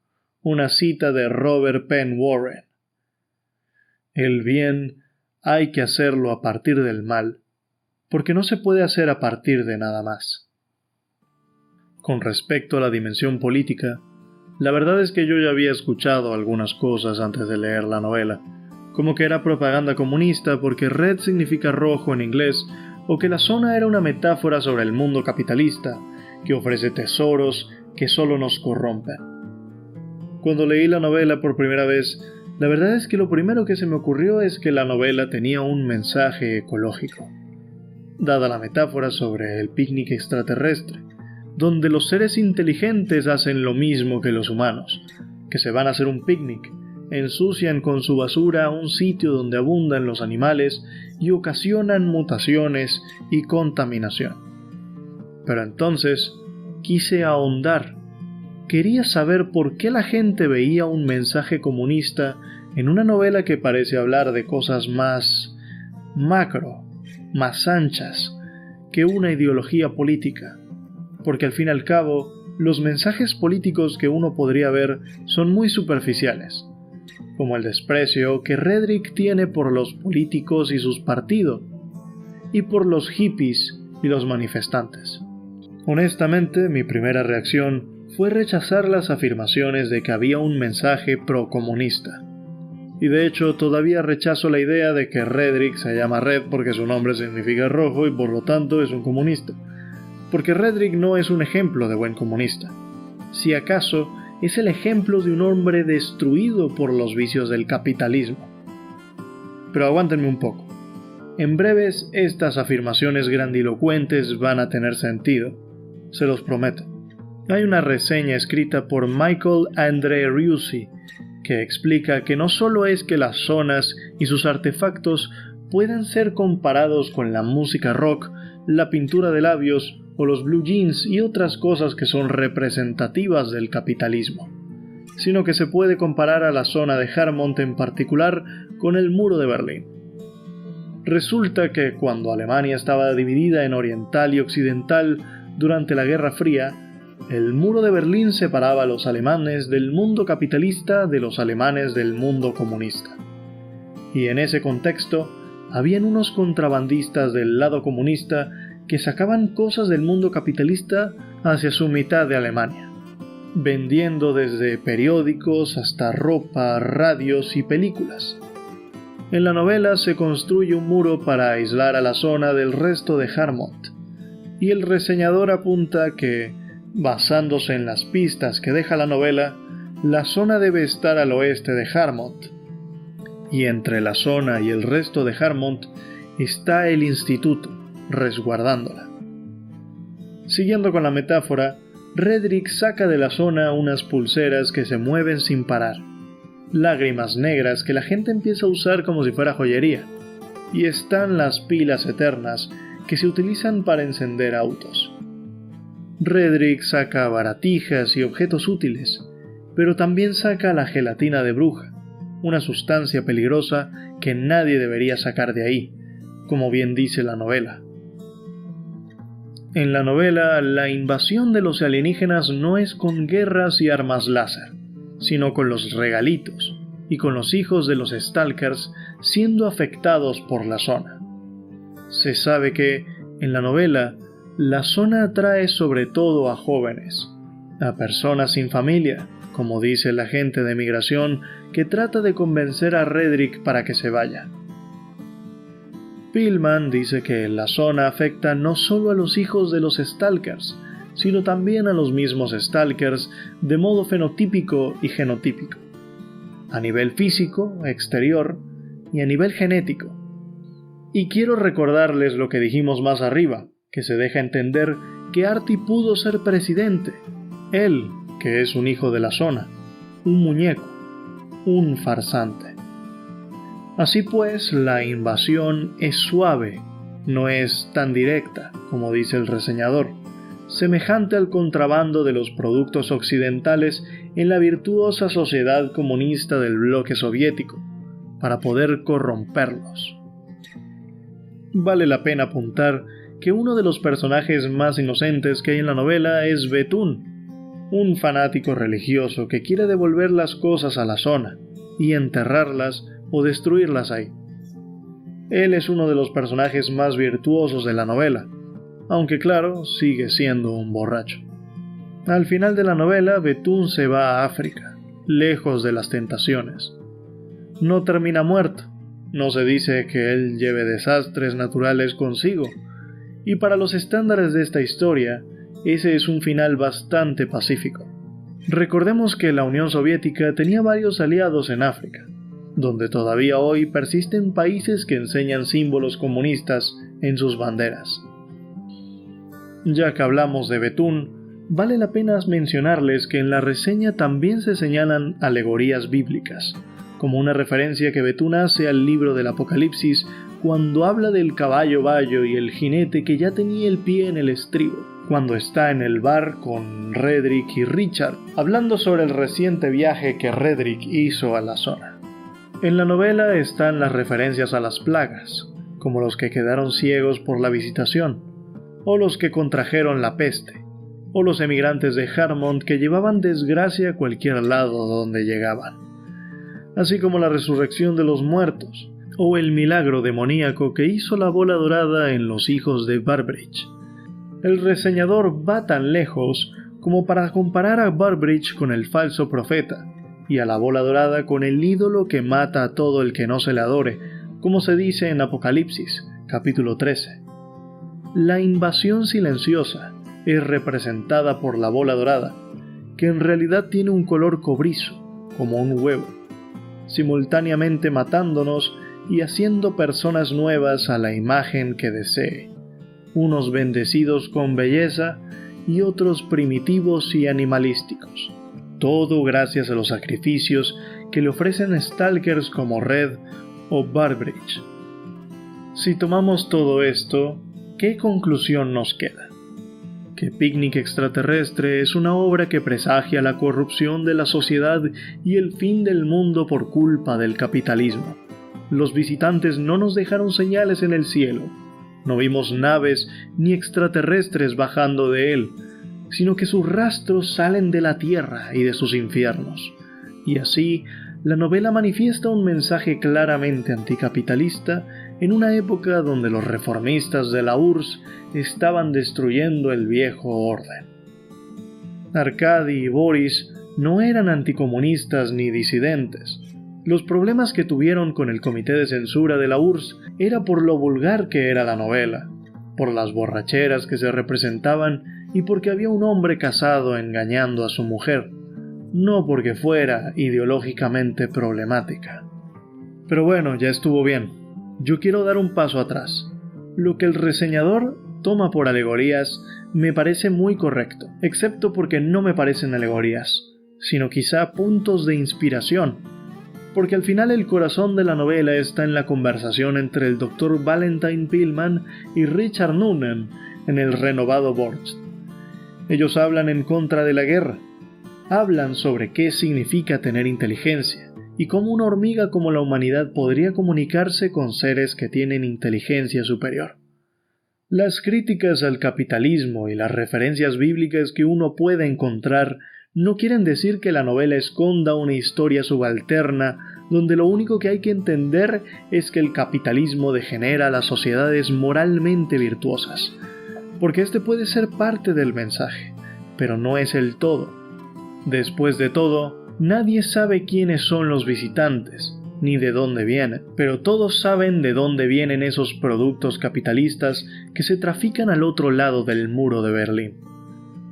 una cita de Robert Penn Warren. El bien hay que hacerlo a partir del mal, porque no se puede hacer a partir de nada más. Con respecto a la dimensión política, la verdad es que yo ya había escuchado algunas cosas antes de leer la novela, como que era propaganda comunista porque red significa rojo en inglés, o que la zona era una metáfora sobre el mundo capitalista, que ofrece tesoros que solo nos corrompen. Cuando leí la novela por primera vez, la verdad es que lo primero que se me ocurrió es que la novela tenía un mensaje ecológico, dada la metáfora sobre el picnic extraterrestre, donde los seres inteligentes hacen lo mismo que los humanos, que se van a hacer un picnic, ensucian con su basura un sitio donde abundan los animales y ocasionan mutaciones y contaminación. Pero entonces quise ahondar. Quería saber por qué la gente veía un mensaje comunista en una novela que parece hablar de cosas más macro, más anchas, que una ideología política. Porque al fin y al cabo, los mensajes políticos que uno podría ver son muy superficiales, como el desprecio que Redrick tiene por los políticos y sus partidos, y por los hippies y los manifestantes. Honestamente, mi primera reacción fue rechazar las afirmaciones de que había un mensaje pro-comunista. Y de hecho, todavía rechazo la idea de que Redrick se llama Red porque su nombre significa rojo y por lo tanto es un comunista. Porque Redrick no es un ejemplo de buen comunista. Si acaso, es el ejemplo de un hombre destruido por los vicios del capitalismo. Pero aguántenme un poco. En breves, estas afirmaciones grandilocuentes van a tener sentido. Se los prometo. Hay una reseña escrita por Michael Andre Riusi que explica que no solo es que las zonas y sus artefactos puedan ser comparados con la música rock, la pintura de labios o los blue jeans y otras cosas que son representativas del capitalismo, sino que se puede comparar a la zona de Harmont en particular con el muro de Berlín. Resulta que cuando Alemania estaba dividida en oriental y occidental durante la Guerra Fría, el muro de Berlín separaba a los alemanes del mundo capitalista de los alemanes del mundo comunista. y en ese contexto habían unos contrabandistas del lado comunista que sacaban cosas del mundo capitalista hacia su mitad de Alemania, vendiendo desde periódicos hasta ropa, radios y películas. En la novela se construye un muro para aislar a la zona del resto de Harmont, y el reseñador apunta que, basándose en las pistas que deja la novela, la zona debe estar al oeste de Harmont, y entre la zona y el resto de Harmont está el instituto, resguardándola. Siguiendo con la metáfora, Redrick saca de la zona unas pulseras que se mueven sin parar, lágrimas negras que la gente empieza a usar como si fuera joyería, y están las pilas eternas que se utilizan para encender autos. Redrick saca baratijas y objetos útiles, pero también saca la gelatina de bruja, una sustancia peligrosa que nadie debería sacar de ahí, como bien dice la novela. En la novela, la invasión de los alienígenas no es con guerras y armas láser, sino con los regalitos y con los hijos de los Stalkers siendo afectados por la zona. Se sabe que, en la novela, la zona atrae sobre todo a jóvenes, a personas sin familia, como dice el agente de migración que trata de convencer a Redrick para que se vaya. Pillman dice que la zona afecta no solo a los hijos de los Stalkers, sino también a los mismos Stalkers de modo fenotípico y genotípico, a nivel físico, exterior, y a nivel genético. Y quiero recordarles lo que dijimos más arriba, que se deja entender que Artie pudo ser presidente, él, que es un hijo de la zona, un muñeco, un farsante. Así pues, la invasión es suave, no es tan directa, como dice el reseñador, semejante al contrabando de los productos occidentales en la virtuosa sociedad comunista del bloque soviético, para poder corromperlos. Vale la pena apuntar que uno de los personajes más inocentes que hay en la novela es Betún, un fanático religioso que quiere devolver las cosas a la zona y enterrarlas o destruirlas ahí. Él es uno de los personajes más virtuosos de la novela, aunque claro, sigue siendo un borracho. Al final de la novela, Betún se va a África, lejos de las tentaciones. No termina muerto, no se dice que él lleve desastres naturales consigo, y para los estándares de esta historia, ese es un final bastante pacífico. Recordemos que la Unión Soviética tenía varios aliados en África, donde todavía hoy persisten países que enseñan símbolos comunistas en sus banderas. Ya que hablamos de Betún, vale la pena mencionarles que en la reseña también se señalan alegorías bíblicas, como una referencia que Betún hace al libro del Apocalipsis cuando habla del caballo bayo y el jinete que ya tenía el pie en el estribo, cuando está en el bar con Redrick y Richard, hablando sobre el reciente viaje que Redrick hizo a la zona. En la novela están las referencias a las plagas, como los que quedaron ciegos por la visitación, o los que contrajeron la peste, o los emigrantes de Harmont que llevaban desgracia a cualquier lado donde llegaban, así como la resurrección de los muertos, o el milagro demoníaco que hizo la bola dorada en los hijos de Burbridge. El reseñador va tan lejos como para comparar a Burbridge con el falso profeta, y a la bola dorada con el ídolo que mata a todo el que no se le adore, como se dice en Apocalipsis, capítulo 13. La invasión silenciosa es representada por la bola dorada, que en realidad tiene un color cobrizo, como un huevo, simultáneamente matándonos y haciendo personas nuevas a la imagen que desee, unos bendecidos con belleza y otros primitivos y animalísticos. Todo gracias a los sacrificios que le ofrecen Stalkers como Red o Burbridge. Si tomamos todo esto, ¿qué conclusión nos queda? Que Picnic Extraterrestre es una obra que presagia la corrupción de la sociedad y el fin del mundo por culpa del capitalismo. Los visitantes no nos dejaron señales en el cielo, no vimos naves ni extraterrestres bajando de él, sino que sus rastros salen de la tierra y de sus infiernos, y así la novela manifiesta un mensaje claramente anticapitalista en una época donde los reformistas de la URSS estaban destruyendo el viejo orden. Arkady y Boris no eran anticomunistas ni disidentes. Los problemas que tuvieron con el comité de censura de la URSS era por lo vulgar que era la novela, por las borracheras que se representaban y porque había un hombre casado engañando a su mujer, no porque fuera ideológicamente problemática. Pero bueno, ya estuvo bien. Yo quiero dar un paso atrás. Lo que el reseñador toma por alegorías me parece muy correcto, excepto porque no me parecen alegorías, sino quizá puntos de inspiración, porque al final el corazón de la novela está en la conversación entre el Dr. Valentin Pillman y Richard Noonan en el renovado Borst. Ellos hablan en contra de la guerra, hablan sobre qué significa tener inteligencia y cómo una hormiga como la humanidad podría comunicarse con seres que tienen inteligencia superior. Las críticas al capitalismo y las referencias bíblicas que uno puede encontrar no quieren decir que la novela esconda una historia subalterna donde lo único que hay que entender es que el capitalismo degenera las sociedades moralmente virtuosas, porque este puede ser parte del mensaje, pero no es el todo. Después de todo, nadie sabe quiénes son los visitantes, ni de dónde vienen, pero todos saben de dónde vienen esos productos capitalistas que se trafican al otro lado del muro de Berlín,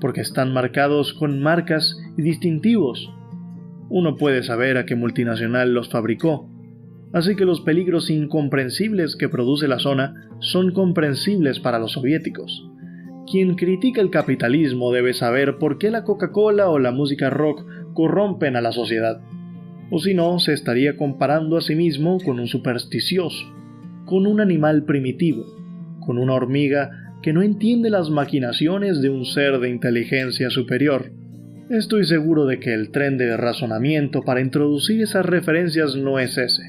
porque están marcados con marcas y distintivos. Uno puede saber a qué multinacional los fabricó, así que los peligros incomprensibles que produce la zona son comprensibles para los soviéticos. Quien critica el capitalismo debe saber por qué la Coca-Cola o la música rock corrompen a la sociedad, o si no, se estaría comparando a sí mismo con un supersticioso, con un animal primitivo, con una hormiga que no entiende las maquinaciones de un ser de inteligencia superior. Estoy seguro de que el tren de razonamiento para introducir esas referencias no es ese.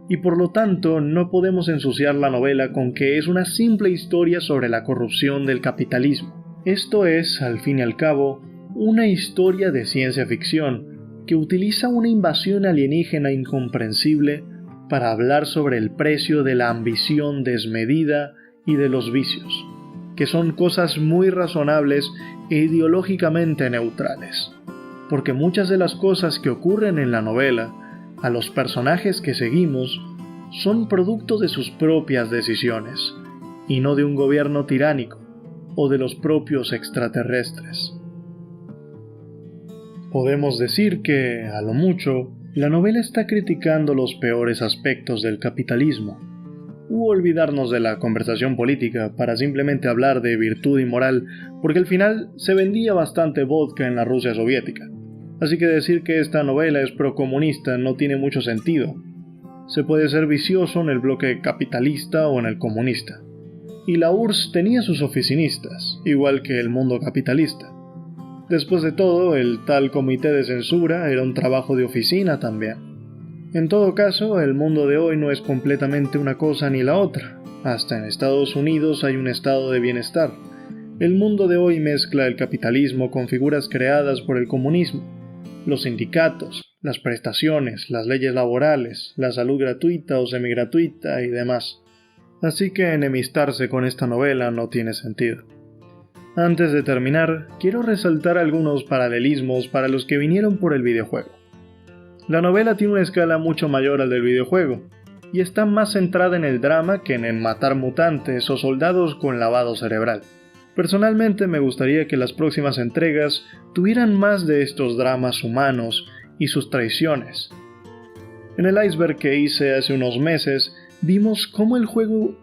Y por lo tanto no podemos ensuciar la novela con que es una simple historia sobre la corrupción del capitalismo. Esto es, al fin y al cabo, una historia de ciencia ficción que utiliza una invasión alienígena incomprensible para hablar sobre el precio de la ambición desmedida y de los vicios, que son cosas muy razonables e ideológicamente neutrales, porque muchas de las cosas que ocurren en la novela, a los personajes que seguimos, son producto de sus propias decisiones, y no de un gobierno tiránico, o de los propios extraterrestres. Podemos decir que, a lo mucho, la novela está criticando los peores aspectos del capitalismo, u olvidarnos de la conversación política para simplemente hablar de virtud y moral, porque al final se vendía bastante vodka en la Rusia soviética. Así que decir que esta novela es procomunista no tiene mucho sentido. Se puede ser vicioso en el bloque capitalista o en el comunista. Y la URSS tenía sus oficinistas, igual que el mundo capitalista. Después de todo, el tal comité de censura era un trabajo de oficina también. En todo caso, el mundo de hoy no es completamente una cosa ni la otra. Hasta en Estados Unidos hay un estado de bienestar. El mundo de hoy mezcla el capitalismo con figuras creadas por el comunismo. Los sindicatos, las prestaciones, las leyes laborales, la salud gratuita o semigratuita y demás. Así que enemistarse con esta novela no tiene sentido. Antes de terminar, quiero resaltar algunos paralelismos para los que vinieron por el videojuego. La novela tiene una escala mucho mayor al del videojuego, y está más centrada en el drama que en el matar mutantes o soldados con lavado cerebral. Personalmente me gustaría que las próximas entregas tuvieran más de estos dramas humanos y sus traiciones. En el iceberg que hice hace unos meses, vimos cómo el juego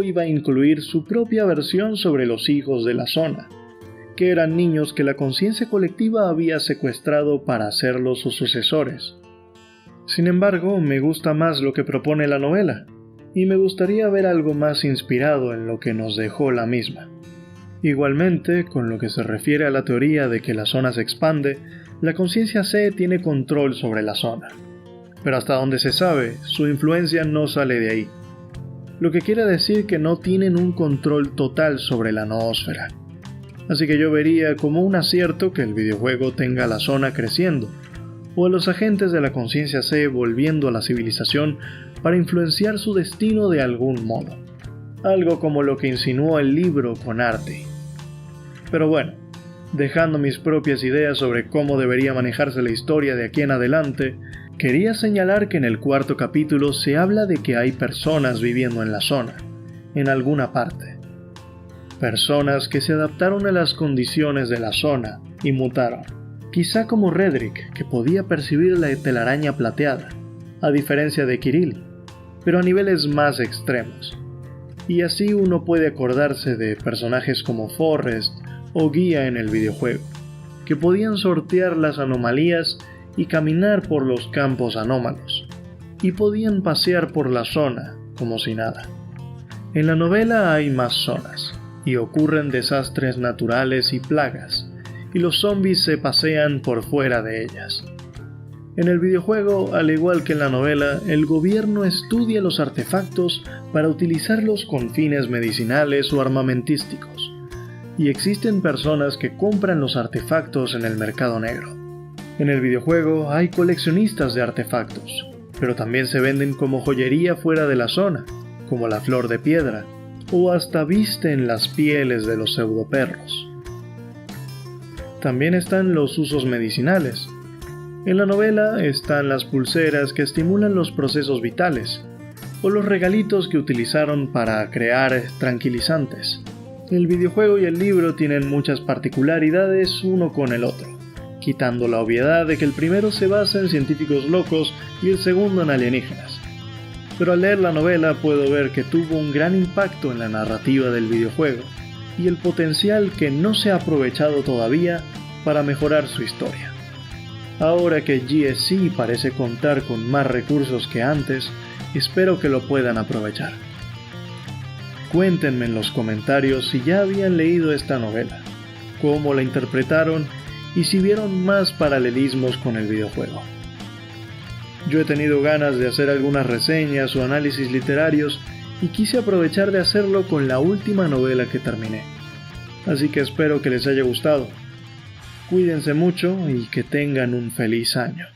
iba a incluir su propia versión sobre los hijos de la zona, que eran niños que la conciencia colectiva había secuestrado para hacerlos sus sucesores. Sin embargo, me gusta más lo que propone la novela, y me gustaría ver algo más inspirado en lo que nos dejó la misma. Igualmente, con lo que se refiere a la teoría de que la zona se expande, la conciencia C tiene control sobre la zona. Pero hasta donde se sabe, su influencia no sale de ahí. Lo que quiere decir que no tienen un control total sobre la noósfera. así que yo vería como un acierto que el videojuego tenga a la zona creciendo, o a los agentes de la Conciencia C volviendo a la civilización para influenciar su destino de algún modo, algo como lo que insinuó el libro con arte. Pero bueno, dejando mis propias ideas sobre cómo debería manejarse la historia de aquí en adelante, quería señalar que en el 4º capítulo se habla de que hay personas viviendo en la zona, en alguna parte. Personas que se adaptaron a las condiciones de la zona y mutaron, quizá como Redrick, que podía percibir la telaraña plateada, a diferencia de Kirill, pero a niveles más extremos. Y así uno puede acordarse de personajes como Forrest o Guía en el videojuego, que podían sortear las anomalías y caminar por los campos anómalos, y podían pasear por la zona como si nada. En la novela hay más zonas, y ocurren desastres naturales y plagas, y los zombies se pasean por fuera de ellas. En el videojuego, al igual que en la novela, el gobierno estudia los artefactos para utilizarlos con fines medicinales o armamentísticos, y existen personas que compran los artefactos en el mercado negro. En el videojuego hay coleccionistas de artefactos, pero también se venden como joyería fuera de la zona, como la flor de piedra, o hasta visten las pieles de los pseudoperros. También están los usos medicinales. En la novela están las pulseras que estimulan los procesos vitales, o los regalitos que utilizaron para crear tranquilizantes. El videojuego y el libro tienen muchas particularidades uno con el otro, quitando la obviedad de que el primero se basa en científicos locos y el segundo en alienígenas. Pero al leer la novela puedo ver que tuvo un gran impacto en la narrativa del videojuego, y el potencial que no se ha aprovechado todavía para mejorar su historia. Ahora que GSC parece contar con más recursos que antes, espero que lo puedan aprovechar. Cuéntenme en los comentarios si ya habían leído esta novela, cómo la interpretaron y si vieron más paralelismos con el videojuego. Yo he tenido ganas de hacer algunas reseñas o análisis literarios y quise aprovechar de hacerlo con la última novela que terminé. Así que espero que les haya gustado. Cuídense mucho y que tengan un feliz año.